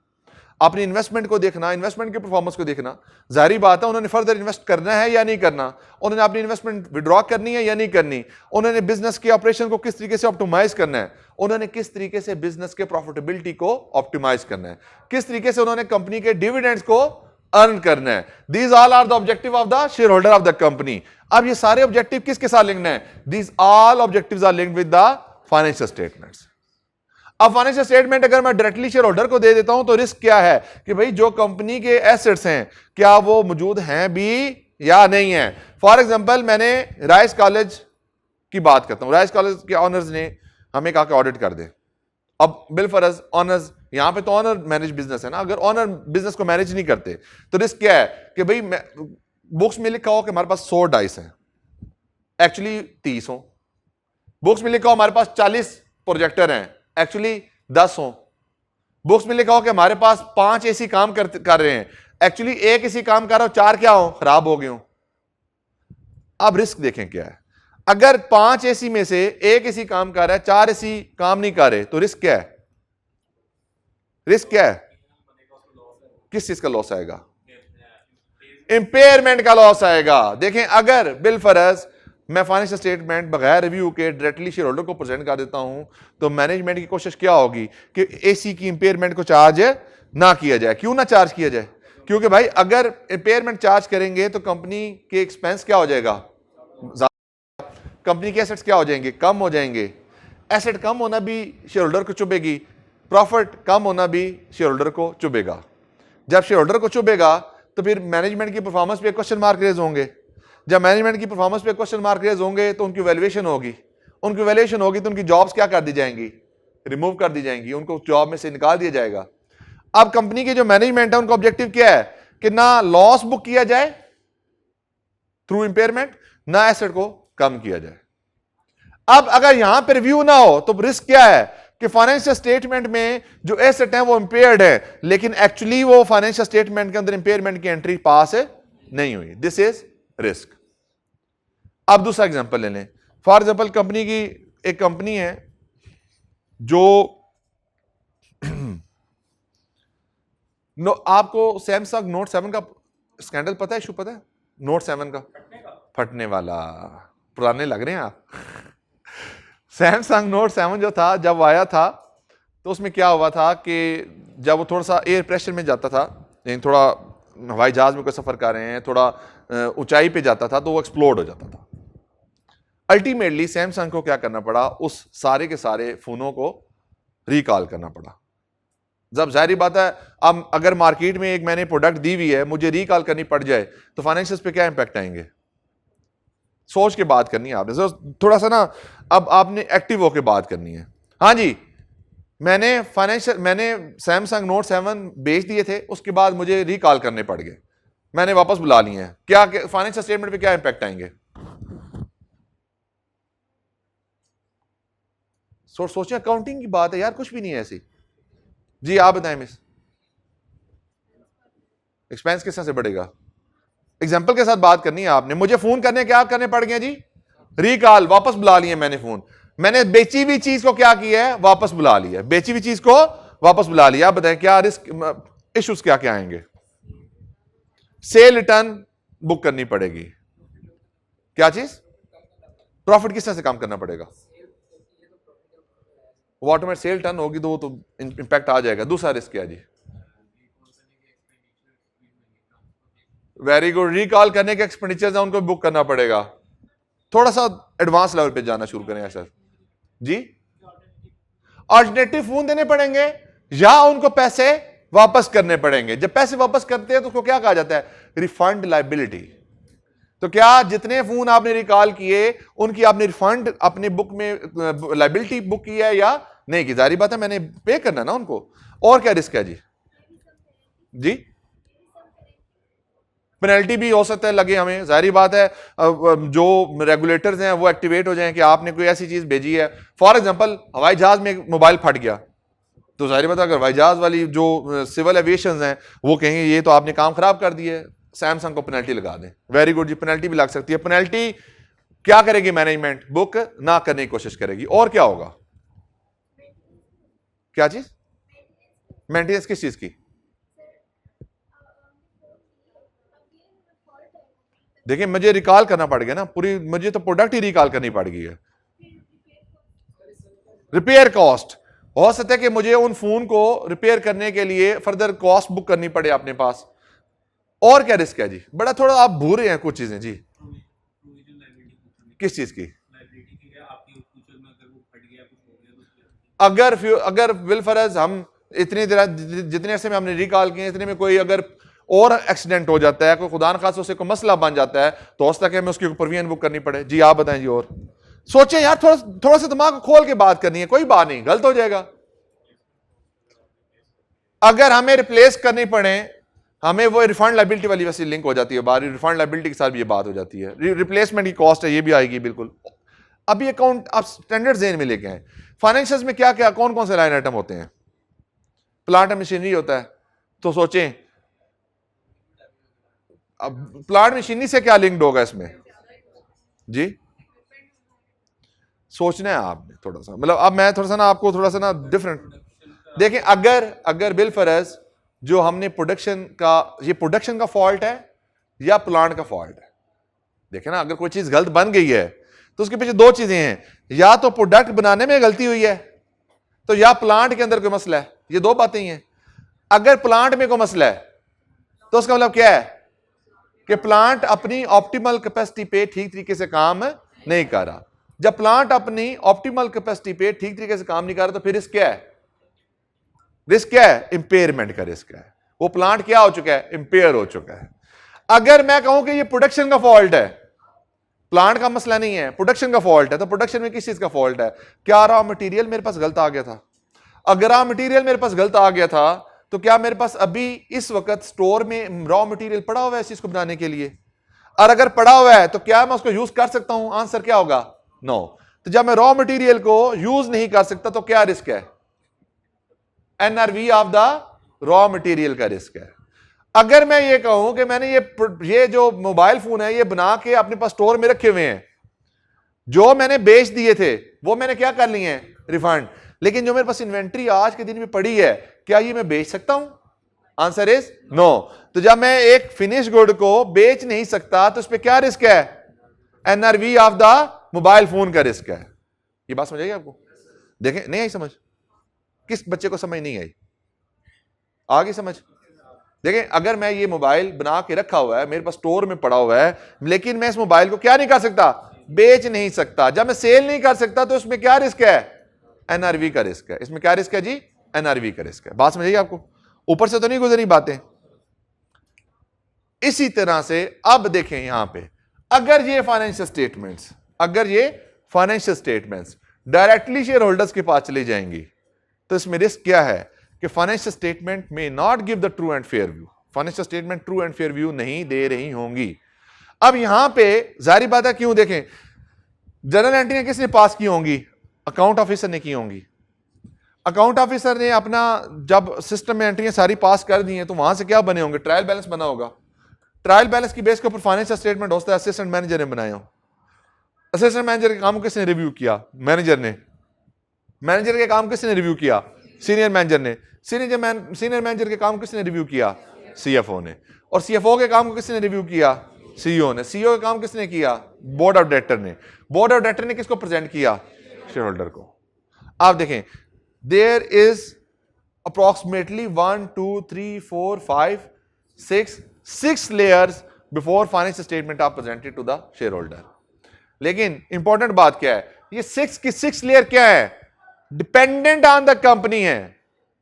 अपनी इन्वेस्टमेंट को देखना, इन्वेस्टमेंट की परफॉर्मेंस को देखना। जाहिर बात है उन्होंने फर्दर इन्वेस्ट करना है या नहीं करना, उन्होंने अपनी इन्वेस्टमेंट विड्रॉ करनी है या नहीं करनी, उन्होंने बिजनेस के ऑपरेशन को किस तरीके से ऑप्टिमाइज करना है, उन्होंने किस तरीके से बिजनेस के प्रॉफिटेबिलिटी को ऑप्टिमाइज करना है, किस तरीके से उन्होंने कंपनी के डिविडेंड्स को अर्न करना है। These all are the objective of the share holder of the company. अब ये सारे ऑब्जेक्टिव किसके साथ लिंक्ड है? These all objectives are linked with the financial statements. अब फाइनेंशियल स्टेटमेंट अगर मैं डायरेक्टली शेयर होल्डर को दे देता हूं तो रिस्क क्या है कि भाई जो कंपनी के एसेट्स हैं क्या वो मौजूद हैं भी या नहीं है। फॉर एग्जांपल मैंने राइस कॉलेज की बात करता हूं, राइस कॉलेज के ऑनर्स ने हमें कहा कि ऑडिट कर दे। अब बिलफरज ऑनर्स, यहां पे तो ऑनर मैनेज बिजनेस है ना, अगर ऑनर बिजनेस को मैनेज नहीं करते तो रिस्क क्या है कि भाई बुक्स में लिखा हो कि हमारे पास 100 डाइस हैं, एक्चुअली 30 हो। बुक्स में लिखा हो हमारे पास 40 प्रोजेक्टर हैं, एक्चुअली 10 हो। बुक्स में लिखा हो कि हमारे पास 5 एसी काम कर रहे हैं, एक्चुअली 1 एसी काम कर रहा हो, 4 क्या हो? खराब हो गए हो। अब रिस्क देखें क्या है। अगर 5 एसी में से 1 एसी काम कर रहा है, 4 एसी काम नहीं कर रहे, तो रिस्क क्या है? रिस्क क्या है? किस चीज का लॉस आएगा? इंपेयरमेंट का लॉस आएगा। देखें, अगर बिल फरज मैं फाइनेंशियल स्टेटमेंट बगैर रिव्यू के डायरेक्टली शेयर होल्डर को प्रेजेंट कर देता हूं, तो मैनेजमेंट की कोशिश क्या होगी कि एसी की इंपेयरमेंट को चार्ज ना किया जाए। क्यों ना चार्ज किया जाए? क्योंकि भाई अगर इंपेयरमेंट चार्ज करेंगे तो कंपनी के एक्सपेंस क्या हो जाएगा? कंपनी के एसेट्स क्या हो जाएंगे? कम हो जाएंगे। एसेट कम होना भी शेयर होल्डर को चुभेगी, प्रॉफिट कम होना भी शेयर होल्डर को चुभेगा। जब शेयर होल्डर को चुभेगा तो फिर मैनेजमेंट की परफॉर्मेंस पे क्वेश्चन मार्क रेज होंगे। जब मैनेजमेंट की परफॉर्मेंस पे क्वेश्चन मार्क रेज होंगे तो उनकी वैल्यूएशन होगी। उनकी वैल्यूएशन होगी तो उनकी जॉब्स क्या कर दी जाएंगी? रिमूव कर दी जाएंगी, उनको जॉब में से निकाल दिया जाएगा। अब कंपनी के जो मैनेजमेंट है उनका ऑब्जेक्टिव क्या है कि ना लॉस बुक किया जाए थ्रू इंपेयरमेंट, ना एसेट को कम किया जाए। अब अगर यहां पर रिव्यू ना हो तो रिस्क क्या है कि फाइनेंशियल स्टेटमेंट में जो एसेट है वो इंपेयर्ड है, लेकिन एक्चुअली वो फाइनेंशियल स्टेटमेंट के अंदर इंपेयरमेंट की एंट्री पास नहीं हुई। This is risk. अब दूसरा एग्जांपल ले लें। फॉर एग्जांपल कंपनी की एक कंपनी है जो आपको सैमसंग नोट 7 का स्कैंडल पता है? इशू पता है? नोट 7 का फटने वाला, पुराने लग रहे हैं आप। सैमसंग नोट 7 जो था जब आया था तो उसमें क्या हुआ था कि जब वो थोड़ा सा एयर प्रेशर में जाता था, यानी थोड़ा हवाई जहाज में कोई सफर कर रहे हैं, थोड़ा ऊंचाई पे जाता था तो वो एक्सप्लोड हो जाता था। अल्टीमेटली सैमसंग को क्या करना पड़ा? उस सारे के सारे फोनों को रिकॉल करना पड़ा। जब जाहिर बात है अब अगर मार्केट में एक मैंने प्रोडक्ट दी हुई है, मुझे रिकॉल करनी पड़ जाए तो फाइनेंशियल्स पे क्या इंपैक्ट आएंगे? सोच के बात करनी है आपने, थोड़ा सा ना अब आपने एक्टिव होकर बात करनी है। हाँ जी, मैंने सैमसंग नोट 7 बेच दिए थे, उसके बाद मुझे रिकॉल करने पड़ गए, मैंने वापस बुला लिए हैं। क्या फाइनेंशियल स्टेटमेंट पे क्या इंपैक्ट आएंगे? सोचें, अकाउंटिंग की बात है यार, कुछ भी नहीं है ऐसी। जी आप बताएं मिस, एक्सपेंस किस तरह से बढ़ेगा? एग्जांपल के साथ बात करनी है आपने। मुझे फोन करने क्या करने पड़ गए जी? रिकॉल, वापस बुला लिए मैंने फोन। मैंने बेची हुई चीज को क्या किया है? वापस बुला लिया। बेची हुई चीज को वापस बुला लिया। आप बताएं क्या रिस्क इश्यूज क्या क्या आएंगे? सेल रिटर्न बुक करनी पड़ेगी। क्या चीज? प्रॉफिट किस तरह से काम करना पड़ेगा? ऑटोमेटिक सेल टर्न होगी तो वो तो इंपैक्ट आ जाएगा। दूसरा रिस्क क्या जी? वेरी गुड, रिकॉल करने के एक्सपेंडिचर्स है उनको बुक करना पड़ेगा। थोड़ा सा एडवांस लेवल पे जाना शुरू करें सर जी। अल्टरनेटिव फोन देने पड़ेंगे या उनको पैसे वापस करने पड़ेंगे। जब पैसे वापस करते हैं तो उसको क्या कहा जाता है? Refund liability. तो क्या जितने फोन आपने रिकॉल किए उनकी आपने रिफंड अपने बुक में लायबिलिटी बुक की है या नहीं की? जारी बात है मैंने पे करना ना उनको। और क्या रिस्क है जी? जी पेनल्टी भी हो सकता है लगे हमें। जाहिर बात है जो रेगुलेटर्स हैं वो एक्टिवेट हो जाएं कि आपने कोई ऐसी चीज भेजी है। फॉर एग्जांपल हवाई जहाज में मोबाइल फट गया तो जाहिर बात है अगर हवाई जहाज वाली जो सिविल एविएशन हैं वो कहेंगे ये तो आपने काम खराब कर दिया है, सैमसंग को पेनल्टी लगा दें। वेरी गुड जी, पेनल्टी भी लग सकती है। पेनल्टी क्या करेगी मैनेजमेंट? बुक ना करने की कोशिश करेगी। और क्या होगा? क्या चीज? मेंटेनेंस किस चीज की? देखिए मुझे रिकॉल करना पड़ गया ना पूरी, मुझे तो प्रोडक्ट ही रिकॉल करनी पड़ गई है। रिपेयर कॉस्ट हो सकता है कि मुझे उन फोन को रिपेयर करने के लिए फर्दर कॉस्ट बुक करनी पड़े अपने पास। और क्या रिस्क है जी? बड़ा थोड़ा आप भूल रहे हैं कुछ चीजें जी। किस चीज की? अगर विल फरज हम इतनी देर जितने अरसे में हमने रिकॉल किए इतने में कोई अगर और एक्सीडेंट हो जाता है, कोई खुदा न खास उससे कोई मसला बन जाता है तो हो सकता है हमें उसकी प्रोविजन बुक करनी पड़े। जी आप बताएं जी। और सोचें यार, थोड़ा सा दिमाग खोल के बात करनी है, कोई बात नहीं, गलत हो जाएगा। अगर हमें रिप्लेस करनी पड़े, हमें वो रिफंड लायबिलिटी वाली वैसे लिंक हो जाती है बाहर, रिफंड लायबिलिटी के साथ भी ये बात हो जाती है। रिप्लेसमेंट की कॉस्ट है ये भी आएगी बिल्कुल। अभी अकाउंट आप स्टैंडर्ड जेन में लेके आए। फाइनेंशियल्स में क्या क्या कौन कौन से लाइन आइटम होते हैं? प्लांट एंड मशीनरी होता है। तो सोचें अब प्लांट मशीनरी से क्या लिंक्ड होगा इसमें जी? सोचना है आपने थोड़ा सा, मतलब अब मैं थोड़ा सा ना आपको थोड़ा सा ना डिफरेंट देखें। अगर बिल फरज जो हमने प्रोडक्शन का, ये प्रोडक्शन का फॉल्ट है या प्लांट का फॉल्ट है? देखें ना, अगर कोई चीज गलत बन गई है तो उसके पीछे दो चीजें हैं, या तो प्रोडक्ट बनाने में गलती हुई है, तो या प्लांट के अंदर कोई मसला है। ये दो बातें ही हैं। अगर प्लांट में कोई मसला है तो उसका मतलब क्या है कि प्लांट अपनी ऑप्टिमल कैपेसिटी पे ठीक तरीके से काम नहीं कर रहा। जब प्लांट अपनी ऑप्टिमल कैपेसिटी पे ठीक तरीके से काम नहीं कर रहा तो फिर रिस्क क्या है? रिस्क क्या है? इंपेयरमेंट का रिस्क है। वो प्लांट क्या हो चुका है? इंपेयर हो चुका है। अगर मैं कहूं कि ये प्रोडक्शन का फॉल्ट है, प्लांट का मसला नहीं है, प्रोडक्शन का फॉल्ट है, तो प्रोडक्शन में किस चीज का फॉल्ट है? क्या रॉ मटेरियल मेरे पास गलत आ गया था? अगर रॉ मटेरियल मेरे पास गलत आ गया था तो क्या मेरे पास अभी इस वक्त स्टोर में रॉ मटेरियल पड़ा हुआ है इस चीज को बनाने के लिए? और अगर पड़ा हुआ है तो क्या मैं उसको यूज कर सकता हूं? आंसर क्या होगा? नो। तो जब मैं रॉ मटेरियल को यूज नहीं कर सकता तो क्या रिस्क है? NRV of the raw material का रिस्क है। अगर मैं ये कहूं कि मैंने ये जो मोबाइल फोन है ये बना के अपने पास स्टोर में रखे हुए हैं, जो मैंने बेच दिए थे वो मैंने क्या कर लिए हैं? रिफंड। लेकिन जो मेरे पास इन्वेंट्री आज के दिन में पड़ी है, क्या ये मैं बेच सकता हूं? Answer is no. तो जब मैं एक फिनिश गुड को बेच नहीं सकता तो उस पर क्या रिस्क है? NRV of the mobile phone का रिस्क है। ये बात समझ आई आपको? देखें, नहीं आई समझ? किस बच्चे को समझ नहीं आई? आगे समझ? देखें, अगर मैं ये मोबाइल बना के रखा हुआ है, मेरे पास स्टोर में पड़ा हुआ है, लेकिन मैं इस मोबाइल को क्या नहीं कर सकता? बेच नहीं सकता। जब मैं सेल नहीं कर सकता तो इसमें क्या रिस्क है? एनआरवी का रिस्क है। इसमें क्या रिस्क है जी? एनआरवी का रिस्क है। बात समझ आई आपको? ऊपर से तो नहीं गुजरी बातें? इसी तरह से अब देखें यहां पे, अगर ये financial statements directly share holders के पास चली जाएंगी तो इसमें रिस्क क्या है कि फाइनेंशियल स्टेटमेंट में not give the true and fair view. Financial statement true and fair view नहीं दे रही होंगी। अब यहां पे जारी बात है, क्यों? देखें, जनरल एंट्रियां किसने पास की होंगी? अकाउंट ऑफिसर ने की होंगी। अकाउंट ऑफिसर ने अपना जब सिस्टम में एंट्रियां सारी पास कर दी हैं तो वहां से क्या बने होंगे? ट्रायल बैलेंस बना होगा। ट्रायल बैलेंस की बेस के ऊपर फाइनेंशियल स्टेटमेंट होता है, असिस्टेंट मैनेजर ने बनाए हो। असिस्टेंट मैनेजर के काम को किसने रिव्यू किया? मैनेजर ने। मैनेजर के काम किसने रिव्यू किया? सीनियर मैनेजर ने। सीनियर मैनेजर के काम किसने रिव्यू किया? सीएफओ ने। और सीएफओ के काम को किसने रिव्यू किया? सीईओ ने। सीईओ का काम किसने किया? बोर्ड ऑफ डायरेक्टर ने। बोर्ड ऑफ डायरेक्टर ने किसको प्रेजेंट किया? शेयर होल्डर को। आप देखें, there is approximately 1 2 3 4 5 6 layers before financial statement are presented to the share holder. लेकिन इंपॉर्टेंट बात क्या है? ये 6 की 6 लेयर क्या है? डिपेंडेंट ऑन द कंपनी है।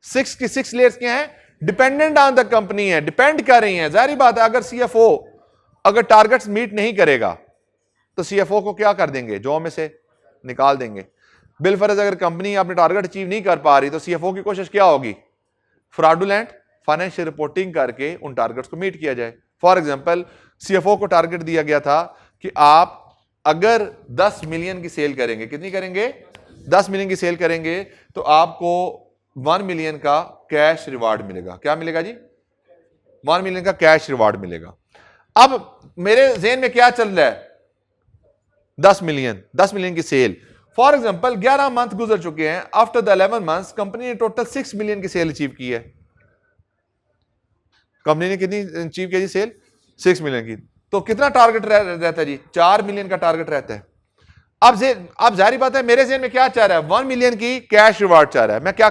6 की 6 लेयर्स क्या है? डिपेंडेंट ऑन द कंपनी है, डिपेंड कर रही है। जाहिर बात है, अगर सीएफओ अगर टारगेट्स मीट नहीं करेगा तो सीएफओ को क्या कर देंगे? जॉब में से निकाल देंगे। बिलफर्ज अगर कंपनी अपने टारगेट अचीव नहीं कर पा रही तो सीएफओ की कोशिश क्या होगी? फ्रॉडुलेंट फाइनेंशियल रिपोर्टिंग करके उन टारगेट्स को मीट किया जाए। फॉर एग्जांपल, सीएफओ को टारगेट दिया गया था कि आप अगर 10 मिलियन की सेल करेंगे, कितनी करेंगे? 10 मिलियन की सेल करेंगे तो आपको 1 मिलियन का कैश रिवार्ड मिलेगा। क्या मिलेगा जी? 1 मिलियन का कैश रिवार्ड मिलेगा। अब मेरे ज़हन में क्या चल रहा है? 10 मिलियन की सेल। फॉर एग्जांपल 11 मंथ गुजर चुके हैं। आफ्टर द 11 मंथ्स कंपनी ने टोटल 6 मिलियन की सेल अचीव की है। कंपनी ने कितनी अचीव की जी सेल? 6 मिलियन की। तो कितना टारगेट रहता है जी? 4 मिलियन का टारगेट रहता है। अब जाहिर बात है, मेरे ज़हन में क्या चाह रहा है? 1 मिलियन की कैश रिवार्ड चाह रहा है। मैं क्या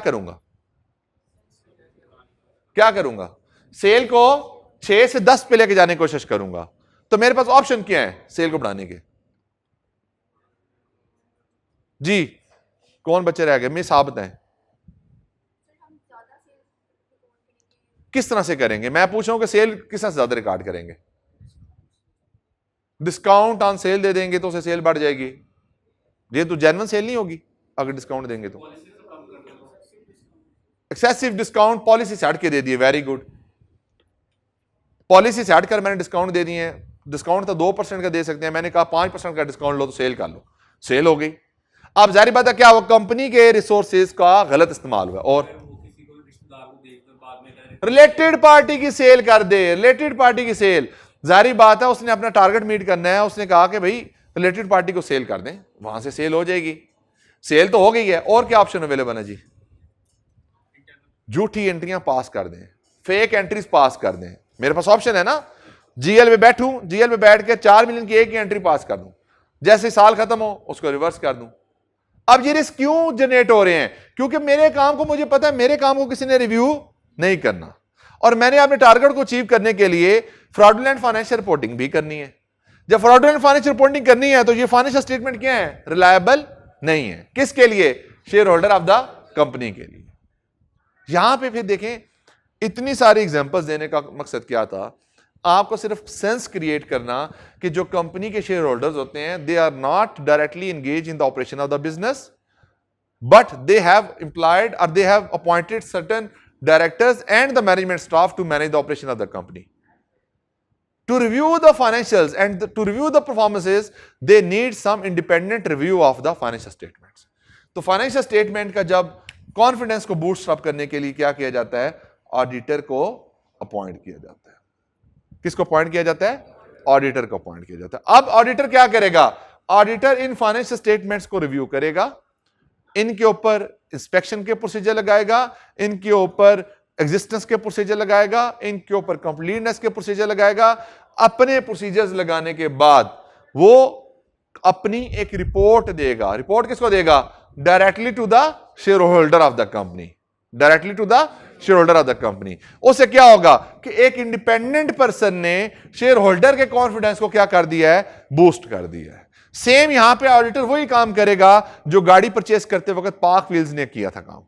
करूंगा? सेल को 6 से 10 पे लेके जाने की कोशिश करूंगा। तो मेरे पास ऑप्शन क्या है सेल को बढ़ाने के? जी, कौन बच्चे रह गए? मैं साहब बताएं, किस तरह से करेंगे? मैं पूछ रहा हूं कि सेल किस तरह से ज्यादा रिकॉर्ड करेंगे? डिस्काउंट ऑन सेल दे देंगे तो उसे सेल बढ़ जाएगी। ये तो जेन्युइन सेल नहीं होगी अगर डिस्काउंट देंगे तो। एक्सेसिव डिस्काउंट पॉलिसी से हट के दे दिए, वेरी गुड। पॉलिसी से हटकर मैंने डिस्काउंट दे दिए। डिस्काउंट तो 2% का दे सकते हैं, मैंने कहा 5% का डिस्काउंट लो तो सेल कर लो। सेल हो गई। अब जारी बात है, क्या हुआ? कंपनी के रिसोर्सेज का गलत इस्तेमाल हुआ और रिलेटेड पार्टी की सेल कर दे। रिलेटेड पार्टी की सेल, जारी बात है उसने अपना टारगेट मीट करना है। उसने कहा कि भाई रिलेटेड पार्टी को सेल कर दें, वहां से सेल हो जाएगी। सेल तो हो गई है, और क्या ऑप्शन अवेलेबल है जी? झूठी एंट्रियां पास कर दें। फेक एंट्रीज पास कर दें। मेरे पास ऑप्शन है ना, जीएल में बैठूं, जीएल में बैठ के 4 मिलियन की एक ही एंट्री पास कर दूं, जैसे साल खत्म हो उसको रिवर्स कर दूं। अब ये रिस्क क्यों जनरेट हो रहे हैं? क्योंकि मेरे काम को, मुझे पता है मेरे काम को किसी ने रिव्यू नहीं करना, और मैंने अपने टारगेट को अचीव करने के लिए फ्रॉडुलेंट फाइनेंशियल रिपोर्टिंग भी करनी है। जब फ्रॉडुलेंट फाइनेंशियल रिपोर्टिंग करनी है तो ये फाइनेंशियल स्टेटमेंट क्या है? रिलायबल नहीं है। किसके लिए? Share holder of the company के लिए। यहां पे फिर देखें, इतनी सारी एग्जांपल्स देने का मकसद क्या था? आपको सिर्फ सेंस क्रिएट करना कि जो कंपनी के शेयर होल्डर्स होते हैं, they are not directly engage in the operation of the business, but they have employed or they have appointed certain directors and the management staff to manage the operation of the company. To review the financials and to review the performances, they need some independent review of the financial statements. तो financial statement का जब confidence को boost up करने के लिए क्या किया जाता है? ऑडिटर को अपॉइंट किया जाता है. किसको अपॉइंट किया जाता है? ऑडिटर को अपॉइंट किया जाता है. अब ऑडिटर क्या करेगा? ऑडिटर इन फाइनेंशियल स्टेटमेंट्स को रिव्यू करेगा, इनके ऊपर इंस्पेक्शन के प्रोसीजर लगाएगा, इनके ऊपर एग्जिस्टेंस के प्रोसीजर लगाएगा, इनके ऊपर कंप्लीटनेस के प्रोसीजर लगाएगा. अपने प्रोसीजर्स लगाने के बाद वो अपनी एक रिपोर्ट देगा. रिपोर्ट किसको देगा? Directly to the share holder of the company. Directly to the share holder of the company. उससे क्या होगा कि एक इंडिपेंडेंट पर्सन ने शेयर होल्डर के कॉन्फिडेंस को क्या कर दिया है? बूस्ट कर दिया है. सेम यहां पे ऑडिटर वही काम करेगा जो गाड़ी परचेस करते वक्त पार्क व्हील्स ने किया था काम.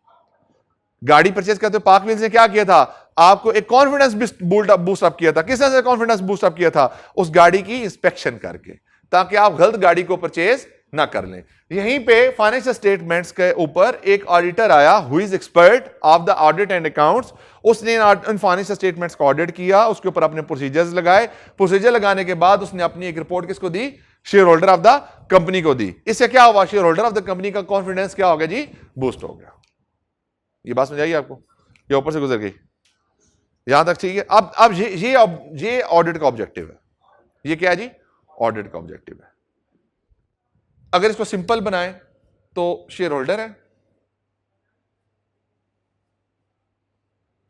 गाड़ी परचेज करते पार्क व्हील्स ने क्या किया था? आपको एक कॉन्फिडेंस बूस्ट अप किया था. किस तरह से कॉन्फिडेंस बूस्ट अप किया था? उस गाड़ी की इंस्पेक्शन करके, ताकि आप गलत गाड़ी को परचेज ना कर लें. यहीं पे फाइनेंशियल स्टेटमेंट्स के ऊपर एक ऑडिटर आया who is expert of the audit and accounts. उसने इन फाइनेंशियल स्टेटमेंट्स को ऑडिट किया, उसके ऊपर अपने प्रोसीजर्स लगाए. प्रोसीजर लगाने के बाद उसने अपनी एक रिपोर्ट किसको दी? Share holder of the company को दी. इससे क्या हुआ? Share holder of the company का कॉन्फिडेंस क्या हो गया जी? बूस्ट हो गया. ये बात समझ आई आपको? ये ऊपर से गुजर गई, यहां तक ठीक है. अब ये ऑडिट का ऑब्जेक्टिव है. ये क्या है जी? ऑडिट का ऑब्जेक्टिव है. अगर इसको सिंपल बनाएं तो शेयर होल्डर है,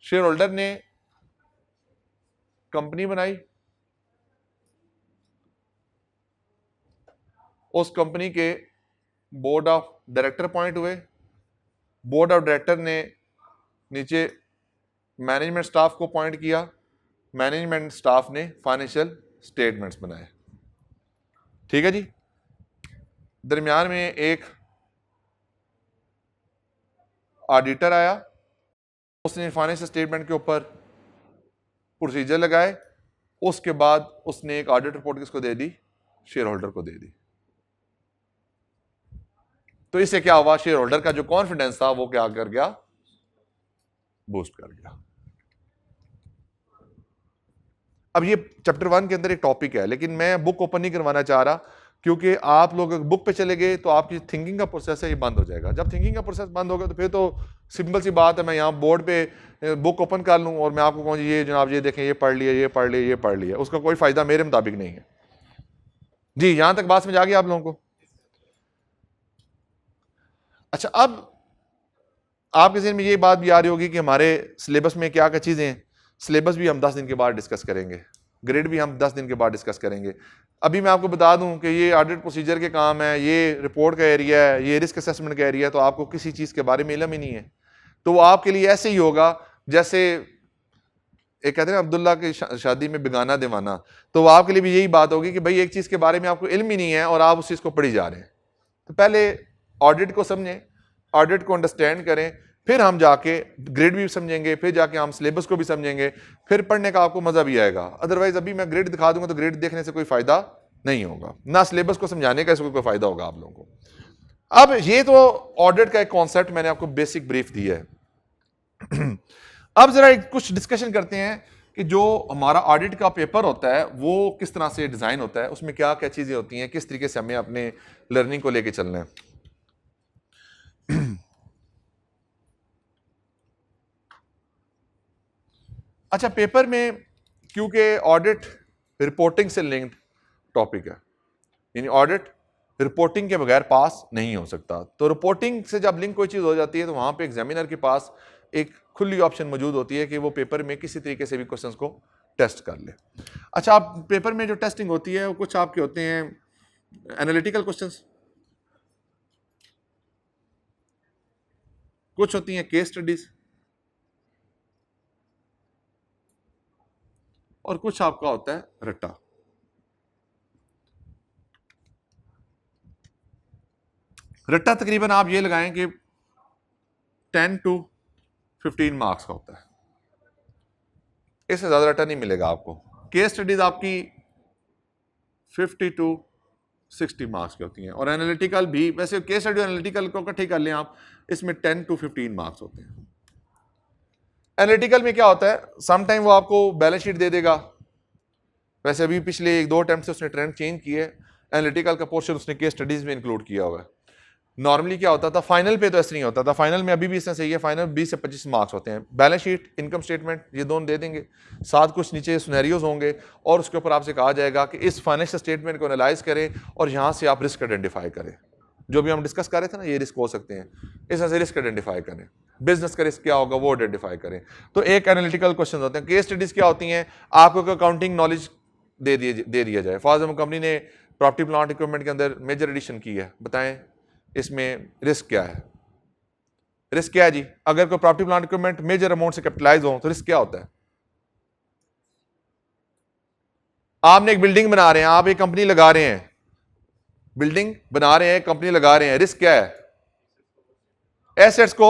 शेयर होल्डर ने कंपनी बनाई, उस कंपनी के बोर्ड ऑफ डायरेक्टर अपॉइंट हुए, बोर्ड ऑफ डायरेक्टर ने नीचे मैनेजमेंट स्टाफ को अपॉइंट किया, मैनेजमेंट स्टाफ ने फाइनेंशियल स्टेटमेंट्स बनाए. ठीक है जी. दरमियान में एक ऑडिटर आया, उसने फाइनेंशियल स्टेटमेंट के ऊपर प्रोसीजर लगाए. उसके बाद उसने एक ऑडिट रिपोर्ट किसको दे दी? शेयर होल्डर को दे दी. तो इससे क्या हुआ? शेयर होल्डर का जो कॉन्फिडेंस था वो क्या कर गया? बूस्ट कर गया. अब ये चैप्टर 1 के अंदर एक टॉपिक है, लेकिन मैं बुक ओपन नहीं करवाना चाह रहा, क्योंकि आप लोग बुक पे चले गए तो आपकी थिंकिंग का प्रोसेस है ये बंद हो जाएगा. जब थिंकिंग का प्रोसेस बंद होगा तो फिर तो सिंपल सी बात है, मैं यहाँ बोर्ड पे बुक ओपन कर लूँ और मैं आपको कहूँ ये जनाब ये देखें, ये पढ़ लिया, ये पढ़ लिया, ये पढ़ लिया, उसका कोई फायदा मेरे मुताबिक नहीं है. जी, यहां तक बात समझ आ गई आप लोगों को? अच्छा, अब आपके ज़हन में ये बात भी आ रही होगी कि हमारे सिलेबस में क्या क्या चीज़ें हैं. सिलेबस भी हम 10 दिन के बाद डिस्कस करेंगे, ग्रेड भी हम 10 दिन के बाद डिस्कस करेंगे. अभी मैं आपको बता दूं कि ये ऑडिट प्रोसीजर के काम है, ये रिपोर्ट का एरिया है, ये रिस्क असेसमेंट का एरिया है, तो आपको किसी चीज़ के बारे में इल्म ही नहीं है. तो वो आपके लिए ऐसे ही होगा जैसे एक कहते हैं अब्दुल्ला की शादी में बेगाना दीवाना. तो वो आपके लिए भी यही बात होगी कि भाई एक चीज़ के बारे में आपको इल्म ही नहीं है और आप उस चीज़ को पढ़ी जा रहे हैं. तो पहले ऑडिट को समझें, ऑडिट को अंडरस्टैंड करें, फिर हम जाके ग्रेड भी समझेंगे, फिर जाके हम सिलेबस को भी समझेंगे, फिर पढ़ने का आपको मजा भी आएगा. अदरवाइज अभी मैं ग्रेड दिखा दूंगा तो ग्रेड देखने से कोई फायदा नहीं होगा, ना सिलेबस को समझाने का इसको कोई फायदा होगा आप लोगों को. अब ये तो ऑडिट का एक कॉन्सेप्ट मैंने आपको बेसिक ब्रीफ दिया है. अब जरा कुछ डिस्कशन करते हैं कि जो हमारा ऑडिट का पेपर होता है वो किस तरह से डिजाइन होता है, उसमें क्या क्या चीजें होती हैं, किस तरीके से हमें अपने लर्निंग को लेके चलना है. अच्छा, पेपर में क्योंकि ऑडिट रिपोर्टिंग से लिंक्ड टॉपिक है, यानी ऑडिट रिपोर्टिंग के बगैर पास नहीं हो सकता. तो रिपोर्टिंग से जब लिंक कोई चीज़ हो जाती है तो वहाँ पे एग्जामिनर के पास एक खुली ऑप्शन मौजूद होती है कि वो पेपर में किसी तरीके से भी क्वेश्चंस को टेस्ट कर ले। अच्छा, आप पेपर में जो टेस्टिंग होती है वो कुछ आपके होते हैं एनालिटिकल क्वेश्चंस, कुछ होती हैं केस स्टडीज, और कुछ आपका होता है रट्टा। रट्टा तकरीबन आप ये लगाएं कि 10 to 15 मार्क्स का होता है, इससे ज्यादा रट्टा नहीं मिलेगा आपको। केस स्टडीज आपकी 50 to 60 मार्क्स की होती हैं, और एनालिटिकल भी, वैसे केस स्टडी एनालिटिकल को इकट्ठे कर लें आप, इसमें 10 to 15 मार्क्स होते हैं। एनालिटिकल में क्या होता है, सम टाइम वो आपको बैलेंस शीट दे देगा, वैसे अभी पिछले 1-2 अटेम्प्ट से उसने ट्रेंड चेंज किए, एनालिटिकल का पोर्शन उसने केस स्टडीज में इंक्लूड किया हुआ है। नॉर्मली क्या होता था, फाइनल पे तो ऐसे नहीं होता था, फाइनल में अभी भी इससे सही है, फाइनल 20 से 25 मार्क्स होते हैं। बैलेंस शीट, इनकम स्टेटमेंट, ये दोनों दे देंगे, साथ कुछ नीचे सिनेरियोज होंगे, और उसके ऊपर आपसे कहा जाएगा कि इस फाइनेंशियल स्टेटमेंट को एनालाइज करें और यहाँ से आप रिस्क आइडेंटिफाई करें। जो भी हम डिस्कस कर रहे थे ना, ये रिस्क हो सकते हैं, इस तरह से रिस्क आइडेंटिफाई करें, बिजनेस का रिस्क क्या होगा वो आइडेंटिफाई करें। तो एक एनालिटिकल क्वेश्चन होते हैं। केस स्टडीज क्या होती हैं, आपको अकाउंटिंग नॉलेज दे दिया जाए। फॉर एग्जाम्पल कंपनी ने प्रॉपर्टी प्लांट इक्विपमेंट के अंदर मेजर एडिशन की है, बताएं इसमें रिस्क क्या है। रिस्क क्या है जी, अगर कोई property plant equipment major amount से कैपिटलाइज हो तो रिस्क क्या होता है। आपने एक बिल्डिंग बना रहे हैं, आप एक कंपनी लगा रहे हैं, बिल्डिंग बना रहे हैं, कंपनी लगा रहे हैं, रिस्क क्या है, एसेट्स को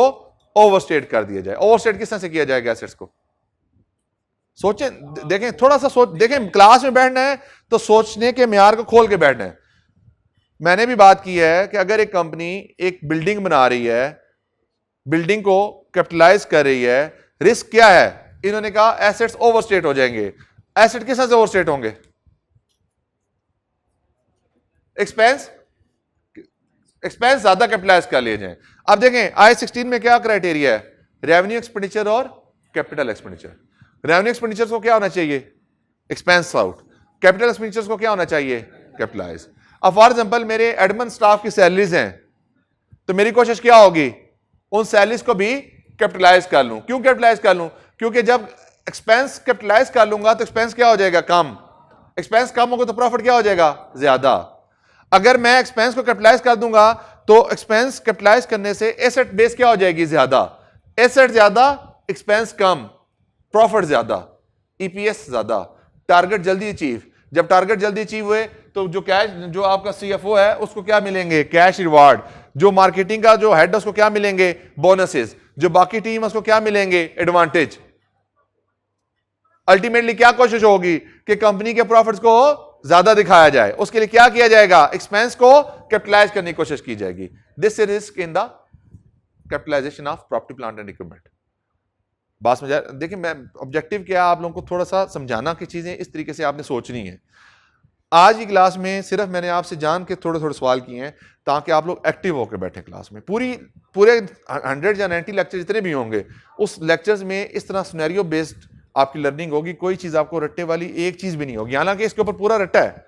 ओवरस्टेट कर दिया जाए। ओवरस्टेट किस तरह से किया जाएगा एसेट्स को, सोचें, देखें, थोड़ा सा सोच, देखें क्लास में बैठना है तो सोचने के म्यार को खोल के बैठना है। मैंने भी बात की है कि अगर एक कंपनी एक बिल्डिंग बना रही है, बिल्डिंग को कैपिटलाइज कर रही है, रिस्क क्या है, इन्होंने कहा एसेट्स ओवरस्टेट हो जाएंगे। एसेट किस तरह से ओवरस्टेट होंगे, एक्सपेंस ज्यादा कैपिटलाइज कर लिए जाए। अब देखें I-16 में क्या क्राइटेरिया है, रेवेन्यू एक्सपेंडिचर और कैपिटल एक्सपेंडिचर। रेवेन्यू एक्सपेंडिचर को क्या होना चाहिए, एक्सपेंस आउट। कैपिटल एक्सपेंडिचर को क्या होना चाहिए, कैपिटलाइज। अब फॉर एग्जांपल मेरे एडमिन स्टाफ की सैलरीज हैं, तो मेरी कोशिश क्या होगी, उन सैलरीज को भी कैपिटलाइज कर लूं। क्यों कैपिटलाइज कर लूं, क्योंकि जब एक्सपेंस कैपिटलाइज कर लूंगा तो एक्सपेंस क्या हो जाएगा, कम। एक्सपेंस कम होगा तो प्रॉफिट क्या हो जाएगा, ज्यादा। अगर मैं एक्सपेंस को कैपिटलाइज कर दूंगा तो एक्सपेंस कैपिटलाइज करने से एसेट बेस क्या हो जाएगी, ज्यादा। एसेट ज्यादा, एक्सपेंस कम, प्रॉफिट ज्यादा, ईपीएस ज्यादा, टारगेट जल्दी अचीव। जब टारगेट जल्दी अचीव हुए तो जो कैश, जो आपका सीएफओ है उसको क्या मिलेंगे, कैश रिवार्ड। जो मार्केटिंग का जो हेड है उसको क्या मिलेंगे, बोनसेस। जो बाकी टीम है उसको क्या मिलेंगे, एडवांटेज। अल्टीमेटली क्या कोशिश होगी कि कंपनी के प्रॉफिट्स को ज्यादा दिखाया जाए। उसके लिए क्या किया जाएगा, एक्सपेंस को कैपिटलाइज करने की कोशिश की जाएगी। This is risk in the capitalization of property plant and equipment. बात समझा। देखिए, मैं ऑब्जेक्टिव क्या है, आप लोगों को थोड़ा सा समझाना कि चीजें इस तरीके से आपने सोचनी है। आज की क्लास में सिर्फ मैंने आपसे जान के थोड़े थोड़े सवाल किए हैं ताकि आप लोग एक्टिव होकर बैठे क्लास में। पूरे 100 या 90 लेक्चर जितने भी होंगे, उस लेक्चर्स में इस तरह सिनेरियो बेस्ड आपकी लर्निंग होगी। कोई चीज आपको रट्टे वाली एक चीज भी नहीं होगी। हालांकि इसके ऊपर पूरा रट्टा है,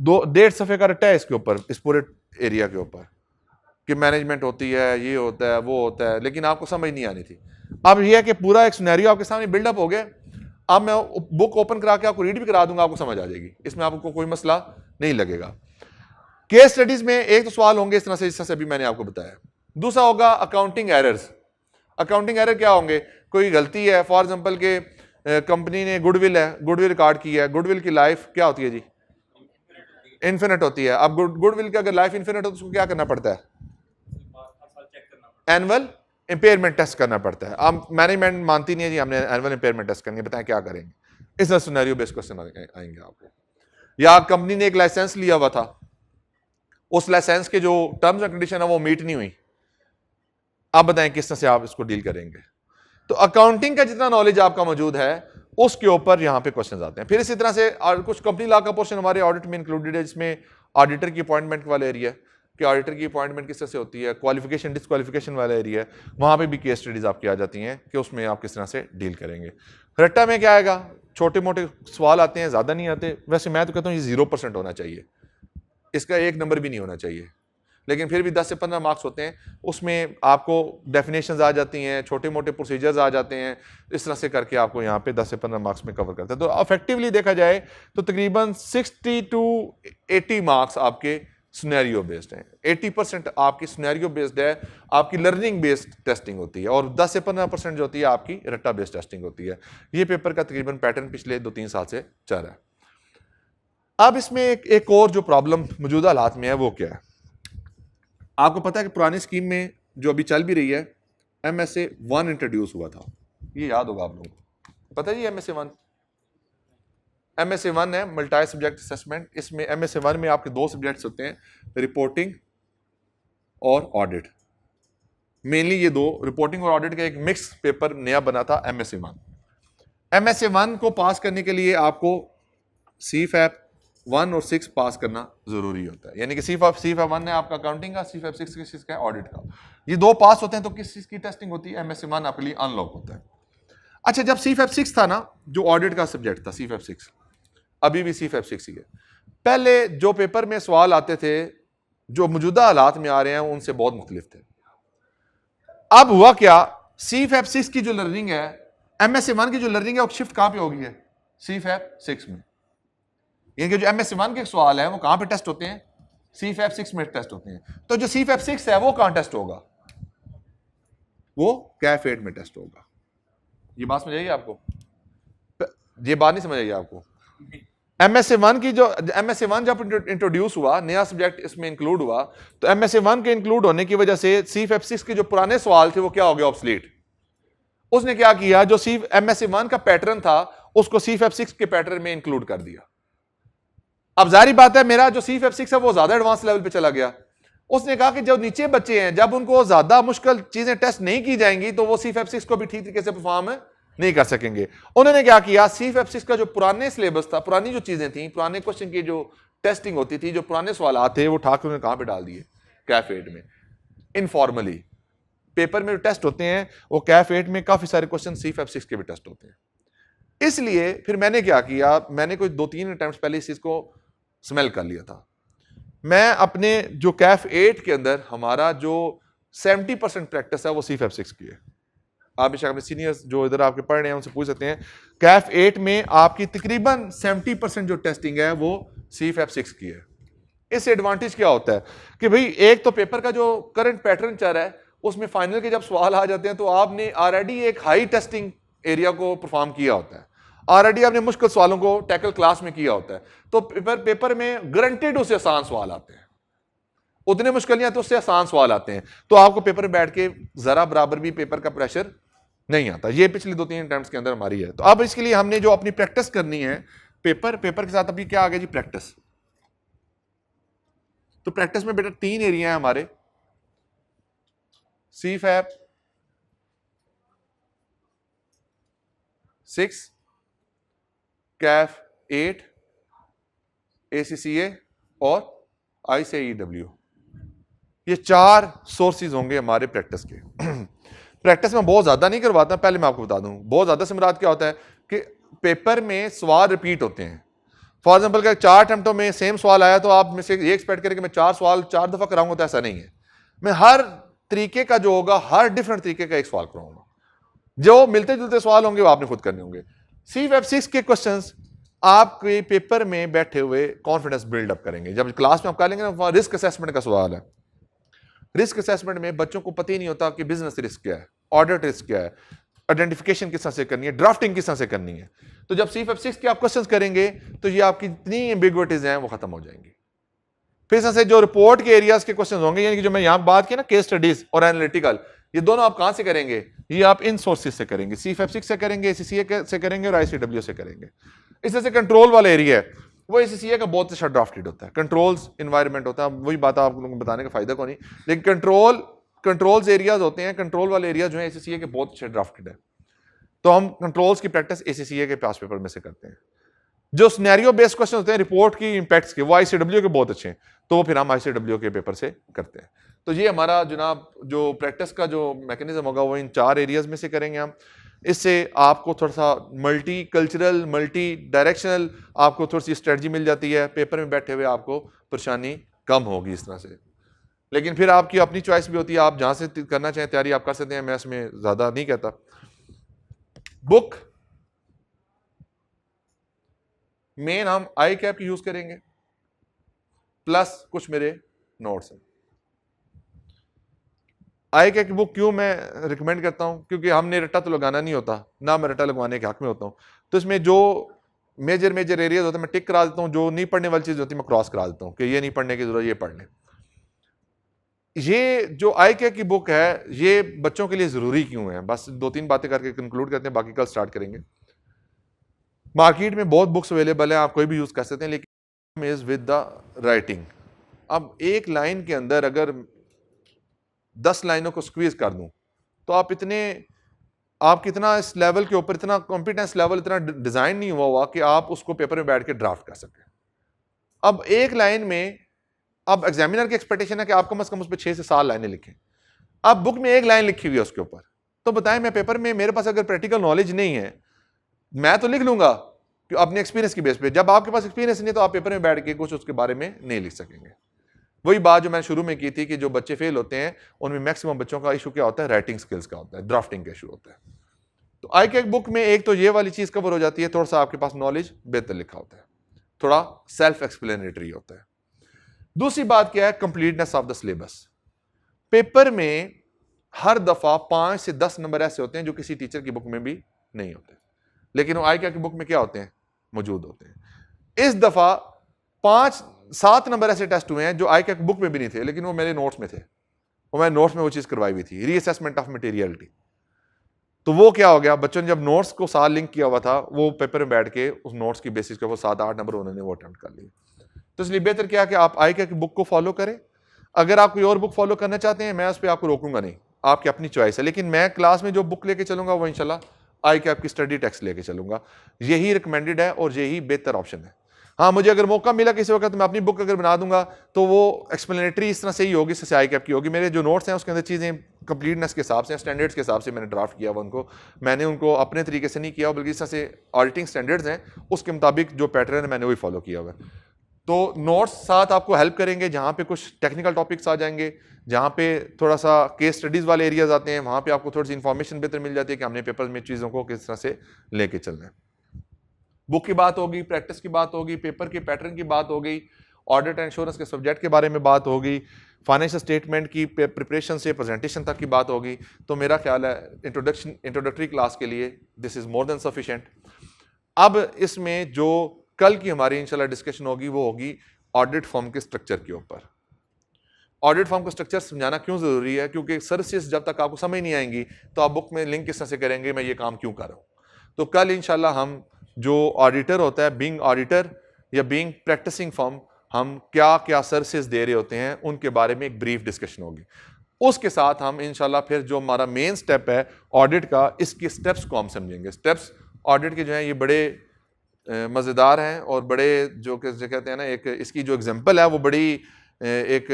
1.5 सफ़े का रट्टा है इसके ऊपर, इस पूरे एरिया के ऊपर, कि मैनेजमेंट होती है, ये होता है, वो होता है, लेकिन आपको समझ नहीं आनी थी। अब यह है कि पूरा एक सिनेरियो आपके सामने बिल्डअप हो गया। अब मैं बुक ओपन करा के आपको रीड भी करा दूंगा, आपको समझ आ जाएगी, इसमें आपको कोई मसला नहीं लगेगा। केस स्टडीज में एक तो सवाल होंगे इस तरह से, जिस तरह से अभी मैंने आपको बताया। दूसरा होगा अकाउंटिंग एरर्स। अकाउंटिंग एरर क्या होंगे, कोई गलती है, फॉर एग्जांपल के कंपनी ने गुडविल है, गुडविल रिकॉर्ड की है। गुडविल की लाइफ क्या होती है जी, इन्फिनिट होती है। अब गुडविल की अगर लाइफ इन्फिनिट हो तो उसको क्या करना पड़ता है, एनुअल इंपेयरमेंट टेस्ट करना पड़ता है। अब मैनेजमेंट मानती नहीं है जी, हमने एनुअल इंपेयरमेंट टेस्ट करनी है, बताएं क्या करेंगे। इस तरह सिनेरियो बेस्ड क्वेश्चन आएंगे आपको। या कंपनी ने एक लाइसेंस लिया हुआ था, उस लाइसेंस के जो टर्म्स एंड कंडीशन है वो मीट नहीं हुई, आप बताएं किस तरह से आप इसको डील करेंगे। तो अकाउंटिंग का जितना नॉलेज आपका मौजूद है उसके ऊपर यहां पे क्वेश्चंस आते हैं। फिर इसी तरह से कुछ कंपनी लॉ का पोर्शन हमारे ऑडिट में इंक्लूडेड है, जिसमें ऑडिटर की अपॉइंटमेंट वाला एरिया, कि ऑडिटर की अपॉइंटमेंट किस तरह से होती है, क्वालिफिकेशन डिसक्वालिफिकेशन वाला एरिया, वहां पे भी केस स्टडीज आपकी आ जाती हैं कि उसमें आप किस तरह से डील करेंगे। रट्टा में क्या आएगा, छोटे मोटे सवाल आते हैं, ज्यादा नहीं आते। वैसे मैं तो कहता हूँ ये 0% होना चाहिए, इसका 1 नंबर भी नहीं होना चाहिए। लेकिन फिर भी 10 से 15 मार्क्स होते हैं। उसमें आपको डेफिनेशंस आ जाती हैं, छोटे मोटे प्रोसीजर्स आ जाते हैं, इस तरह से करके आपको यहाँ पे 10 से 15 मार्क्स में कवर करते हैं। तो इफेक्टिवली देखा जाए तो तकरीबन 60 टू 80 मार्क्स आपके सिनेरियो बेस्ड हैं, 80% आपकी सिनेरियो बेस्ड है, आपकी लर्निंग बेस्ड टेस्टिंग होती है, और 10 से 15% जो होती है आपकी रट्टा बेस्ड टेस्टिंग होती है। ये पेपर का तकरीबन पैटर्न पिछले 2-3 साल से चल रहा है। अब इसमें एक और जो प्रॉब्लम मौजूदा हालात में है वो क्या है? आपको पता है कि पुरानी स्कीम में जो अभी चल भी रही है, MSA 1 इंट्रोड्यूस हुआ था, ये याद होगा आप लोगों को, पता है जी MSA 1? MSA 1 है मल्टी सब्जेक्ट असेसमेंट। इसमें MSA 1 में आपके 2 सब्जेक्ट्स होते हैं, रिपोर्टिंग और ऑडिट। मेनली ये 2, रिपोर्टिंग और ऑडिट का एक मिक्स पेपर नया बना था MSA 1। MSA 1 को पास करने के लिए आपको CFAP 1 और 6 पास करना जरूरी होता है, यानी कि CFAP 1 है आपका अकाउंटिंग का, CFAP 6 किस चीज का है? ऑडिट का। ये 2 पास होते हैं तो किस चीज की टेस्टिंग होती है? MSA 1 आपके लिए अनलॉक होता है। अच्छा, जब CFAP 6 था ना, जो ऑडिट का सब्जेक्ट था CFAP 6, अभी भी CFAP 6 ही है। पहले जो पेपर में सवाल आते थे जो मौजूदा हालात में आ रहे हैं उनसे बहुत मुख्तलिफ थे। अब हुआ क्या, CFAP 6 की जो लर्निंग है, MSA 1 की जो लर्निंग है वो शिफ्ट कहां पे हो गई है? CFAP 6 में। यानी कि जो MSA 1 के सवाल है वो कहां पे टेस्ट होते हैं? CFAP 6 में टेस्ट होते हैं। तो जो CFAP 6 है वो कहां टेस्ट होगा? वो CAF 8 में टेस्ट होगा। ये बात समझ आएगी आपको? ये बात नहीं समझ आएगी आपको? MSA 1 की जो MSA 1 जब इंट्रोड्यूस हुआ, नया सब्जेक्ट इसमें इंक्लूड हुआ, तो MSA 1 के इंक्लूड होने की वजह से CFAP 6 के जो पुराने सवाल थे वो क्या हो गया? ऑब्सलीट। उसने क्या किया, जो MSA 1 का पैटर्न था उसको CFAP 6 के पैटर्न में इंक्लूड कर दिया। अब जारी बात है, मेरा जो CFAP 6 है वो ज्यादा एडवांस लेवल पे चला गया। उसने कहा कि जो नीचे बच्चे हैं, जब उनको ज्यादा मुश्किल चीजें टेस्ट नहीं की जाएंगी तो वो CFAP 6 को भी ठीक तरीके से परफॉर्म नहीं कर सकेंगे। उन्होंने क्या किया, CFAP 6 का जो पुराने सिलेबस था, पुरानी जो चीजें थी, पुराने क्वेश्चन की जो टेस्टिंग होती थी, जो पुराने सवाल थे, वो उठाकर उन्होंने कहां पे डाल दिए? CAF 8 में। इनफॉर्मली पेपर में जो टेस्ट होते हैं वो CAF 8 में काफी सारे क्वेश्चन CFAP 6 के भी टेस्ट होते हैं। इसलिए फिर मैंने क्या किया, मैंने कोई 2-3 अटेम्प्ट पहले इस चीज को स्मेल कर लिया था। मैं अपने जो CAF 8 के अंदर हमारा जो 70% प्रैक्टिस है वो CFAP 6 की है। आप बेशक अपने सीनियर्स जो इधर आपके पढ़ रहे हैं उनसे पूछ सकते हैं, CAF 8 में आपकी तकरीबन 70% जो टेस्टिंग है वो CFAP 6 की है। इससे एडवांटेज क्या होता है कि भाई एक तो पेपर का जो करंट पैटर्न चल रहा है उसमें फाइनल के जब सवाल आ जाते हैं तो आपने ऑलरेडी एक हाई टेस्टिंग एरिया को परफॉर्म किया होता है, ऑलरेडी आपने मुश्किल सवालों को टैकल क्लास में किया होता है, तो पेपर में गारंटेड उससे आसान सवाल आते हैं, उतने मुश्किल नहीं आते, उससे आसान सवाल आते हैं। तो आपको पेपर में बैठ के जरा बराबर भी पेपर का प्रेशर नहीं आता। ये पिछले 2-3 अटेम्प्ट्स के अंदर हमारी है। तो अब इसके लिए हमने जो अपनी प्रैक्टिस करनी है पेपर के साथ, अभी क्या आ गया जी? प्रैक्टिस। तो प्रैक्टिस में बेटा 3 एरिया है हमारे, CFAP 6, CAF 8, ACCA और ICAEW। ये 4 सोर्सेज होंगे हमारे प्रैक्टिस के। प्रैक्टिस में बहुत ज्यादा नहीं करवाता, पहले मैं आपको बता दूं बहुत ज्यादा से मुराद क्या होता है कि पेपर में सवाल रिपीट होते हैं। फॉर एग्जांपल का 4 अटेम्प्टों में सेम सवाल आया तो आप में से ये एक्सपेक्ट करें कि मैं 4 सवाल 4 दफा कराऊंगा, तो ऐसा नहीं है। मैं हर तरीके का जो होगा, हर डिफरेंट तरीके का एक सवाल कराऊंगा। जो मिलते जुलते सवाल होंगे वो आपने खुद करने होंगे। CFAP 6 के क्वेश्चंस आपके पेपर में बैठे हुए कॉन्फिडेंस बिल्डअप करेंगे। जब क्लास में आप कर लेंगे ना, रिस्क असेसमेंट का सवाल है। रिस्क असेसमेंट में बच्चों को पता ही नहीं होता कि बिजनेस रिस्क क्या है, ऑडिट रिस्क क्या है, आइडेंटिफिकेशन किस तरह से करनी है, ड्राफ्टिंग किस तरह से करनी है। तो जब CFAP 6 के आप क्वेश्चंस करेंगे तो ये आपकी जितनी एम्बिग्विटीज हैं वो खत्म हो जाएंगी। फिर से जो रिपोर्ट के एरियाज के क्वेश्चंस होंगे, यानी कि जो मैं यहां बात की ना, केस स्टडीज और एनालिटिकल, ये दोनों आप कहां से करेंगे? ये आप इन सोर्सेज से करेंगे, CFAP 6 से करेंगे, ACCA से करेंगे और ICW से करेंगे। इस तरह से कंट्रोल वाला एरिया है वो ACCA का बहुत अच्छा ड्राफ्टेड होता है, कंट्रोल्स इन्वायरमेंट होता है। वही बात आप लोगों को बताने का फायदा को नहीं, लेकिन कंट्रोल्स एरियाज होते हैं, कंट्रोल वाले एरिया जो है ACCA के बहुत अच्छे ड्राफ्टेड है। तो हम कंट्रोल्स की प्रैक्टिस ACCA के पास पेपर में से करते हैं। जो सिनेरियो बेस्ड क्वेश्चन होते हैं रिपोर्ट की इंपैक्ट्स के, वो ICW के बहुत अच्छे हैं, तो वो फिर हम ICW के पेपर से करते हैं। तो ये हमारा जनाब जो प्रैक्टिस का जो मैकेनिज्म होगा वो इन 4 एरियाज में से करेंगे हम। इससे आपको थोड़ा सा मल्टी कल्चरल, मल्टी डायरेक्शनल आपको थोड़ी सी स्ट्रेटजी मिल जाती है, पेपर में बैठे हुए आपको परेशानी कम होगी इस तरह से। लेकिन फिर आपकी अपनी चॉइस भी होती है, आप जहां से करना चाहें तैयारी आप कर सकते हैं, मैं इसमें ज्यादा नहीं कहता। बुक मेन हम आई कैप की यूज करेंगे प्लस कुछ मेरे नोट्स हैं। आई कैप की बुक क्यों मैं रिकमेंड करता हूं, क्योंकि हमने रट्टा तो लगाना नहीं होता, ना मैं रट्टा लगवाने के हक में होता हूं, तो इसमें जो मेजर एरियाज होते हैं मैं टिक करा देता हूं, जो नहीं पढ़ने वाली चीज होती है मैं क्रॉस करा देता हूं कि ये नहीं पढ़ने की जरूरत, ये पढ़ लें। ये जो आई कैप की बुक है ये बच्चों के लिए जरूरी क्यों है, बस 2-3 बातें करके कंक्लूड करते हैं, बाकी कल स्टार्ट करेंगे। मार्केट में बहुत बुक्स अवेलेबल है, आप कोई भी यूज कर सकते हैं, लेकिन इज विद द राइटिंग। अब एक लाइन के अंदर अगर 10 लाइनों को स्क्वीज कर दूं तो आप कितना इस लेवल के ऊपर, इतना कॉम्पिटेंस लेवल इतना डिजाइन नहीं हुआ कि आप उसको पेपर में बैठ के ड्राफ्ट कर सकें। अब एक लाइन में, अब एग्जामिनर की एक्सपेक्टेशन है कि आप कम से कम उस पर 6 से 7 लाइनें लिखें। अब बुक में एक लाइन लिखी हुई है उसके ऊपर, तो बताएं मैं पेपर में, मेरे पास अगर प्रैक्टिकल नॉलेज नहीं है, मैं तो लिख लूंगा कि अपने एक्सपीरियंस की बेस पे, जब आपके पास एक्सपीरियंस नहीं तो आप पेपर में बैठ के कुछ उसके बारे में नहीं लिख सकेंगे। वही बात जो मैंने शुरू में की थी कि जो बच्चे फेल होते हैं उनमें मैक्सिमम बच्चों का इशू क्या होता है, राइटिंग स्किल्स का होता है, ड्राफ्टिंग का इशू होता है। तो आई कैप बुक में एक तो ये वाली चीज कवर हो जाती है, थोड़ा सा आपके पास नॉलेज बेहतर लिखा होता है, थोड़ा सेल्फ एक्सप्लेनेटरी होता है। दूसरी बात क्या है, completeness of the syllabus. Paper में हर दफा 5 से 10 नंबर ऐसे होते हैं जो किसी टीचर की बुक में भी नहीं होते, लेकिन वो आई कैप की बुक में क्या होते हैं, मौजूद होते हैं। इस दफा 5-7 नंबर ऐसे टेस्ट हुए हैं जो आई कैप की बुक में भी नहीं थे, लेकिन वो मेरे नोट्स में थे, वो मैंने नोट्स में वो चीज करवाई हुई थी, रीअसेसमेंट ऑफ मटेरियलिटी। तो वो क्या हो गया, बच्चों ने जब नोट्स को साथ लिंक किया हुआ था, वो पेपर में बैठ के उस नोट्स की बेसिस पे वो 7-8 नंबर उन्होंने वो अटेम्प्ट कर लिए। तो इसलिए बेहतर क्या कि आप आई कैप की बुक को फॉलो करें। अगर आप कोई और बुक फॉलो करना चाहते हैं, मैं उस पर आपको रोकूंगा नहीं, आपकी अपनी चॉइस है, लेकिन मैं क्लास में जो बुक लेके चलूंगा वो इंशाल्लाह आई कैप की स्टडी टेक्स्ट लेके चलूंगा। यही रिकमेंडेड है और यही बेहतर ऑप्शन है। हाँ, मुझे अगर मौका मिला किसी वक्त, मैं अपनी बुक अगर बना दूंगा तो वो एक्सप्लेनेटरी इस तरह से ही होगी जैसे आई कैप की होगी। मेरे जो नोट्स हैं उसके अंदर चीज़ें कंप्लीटनेस के हिसाब से, स्टैंडर्ड्स के हिसाब से मैंने ड्राफ्ट किया हुआ उनको, मैंने उनको अपने तरीके से नहीं किया, बल्कि इस तरह से ऑडिटिंग स्टैंडर्ड्स हैं उसके मुताबिक जो पैटर्न है मैंने वही फॉलो किया हुआ है। तो नोट्स साथ आपको हेल्प करेंगे, जहाँ पे कुछ टेक्निकल टॉपिक्स आ जाएंगे, जहाँ पे थोड़ा सा केस स्टडीज़ वाले एरियाज आते हैं, वहाँ पे आपको थोड़ी सी इन्फॉर्मेशन बेहतर मिल जाती है कि हमने पेपर में चीज़ों को किस तरह से लेके चलना है। बुक की बात होगी, प्रैक्टिस की बात होगी, पेपर के पैटर्न की बात हो गई, ऑडिट एंड इंश्योरेंस के सब्जेक्ट के बारे में बात होगी, फाइनेंशियल स्टेटमेंट की प्रिपरेशन से प्रेजेंटेशन तक की बात होगी। तो मेरा ख्याल है इंट्रोडक्टरी क्लास के लिए this is more than sufficient. अब इसमें जो कल की हमारी इंशाल्लाह डिस्कशन होगी वो होगी ऑडिट फॉर्म के स्ट्रक्चर के ऊपर। ऑडिट फॉर्म का स्ट्रक्चर समझाना क्यों जरूरी है, क्योंकि सर्विसेज जब तक आपको समझ नहीं आएंगी तो आप बुक में लिंक किस तरह से करेंगे, मैं ये काम क्यों कर रहा हूं। तो कल इंशाल्लाह हम जो ऑडिटर होता है, बीइंग ऑडिटर या बीइंग प्रैक्टिसिंग फॉर्म, हम क्या क्या सर्विसेज दे रहे होते हैं उनके बारे में एक ब्रीफ डिस्कशन होगी। उसके साथ हम इंशाल्लाह फिर जो हमारा मेन स्टेप है ऑडिट का, इसके स्टेप्स को हम समझेंगे। स्टेप्स ऑडिट के जो हैं ये बड़े मज़ेदार हैं और बड़े जो कहते हैं ना, एक इसकी जो एग्जांपल है वो बड़ी एक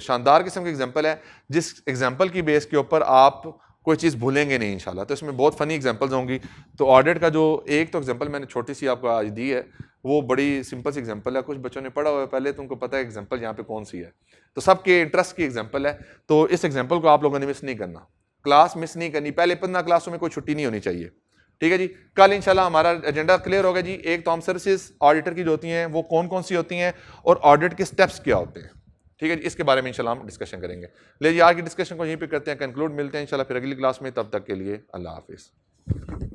शानदार किस्म की एग्जांपल है, जिस एग्जांपल की बेस के ऊपर आप कोई चीज़ भूलेंगे नहीं इंशाल्लाह। तो इसमें बहुत फ़नी एग्जांपल्स होंगी। तो ऑडिट का जो एक तो एग्जांपल मैंने छोटी सी आपको आज दी है, वो बड़ी सिंपल सी एग्जांपल है, कुछ बच्चों ने पढ़ा हुआ है पहले तो उनको पता है एग्जांपल यहाँ पे कौन सी है, तो सबके इंटरेस्ट की एग्जांपल है। तो इस एग्जांपल को आप लोगों ने मिस नहीं करना, क्लास मिस नहीं करनी, पहले 15 क्लासों में कोई छुट्टी नहीं होनी चाहिए, ठीक है जी। कल इंशाल्लाह हमारा एजेंडा क्लियर होगा जी। एक तो हम सर्विसेज ऑडिटर की जो होती हैं वो कौन कौन सी होती हैं और ऑडिट के स्टेप्स क्या होते हैं, ठीक है जी, इसके बारे में इंशाल्लाह हम डिस्कशन करेंगे। ले जी आज की डिस्कशन को यहीं पे करते हैं कंक्लूड, मिलते हैं इंशाल्लाह फिर अगली क्लास में, तब तक के लिए अल्लाह हाफिज़।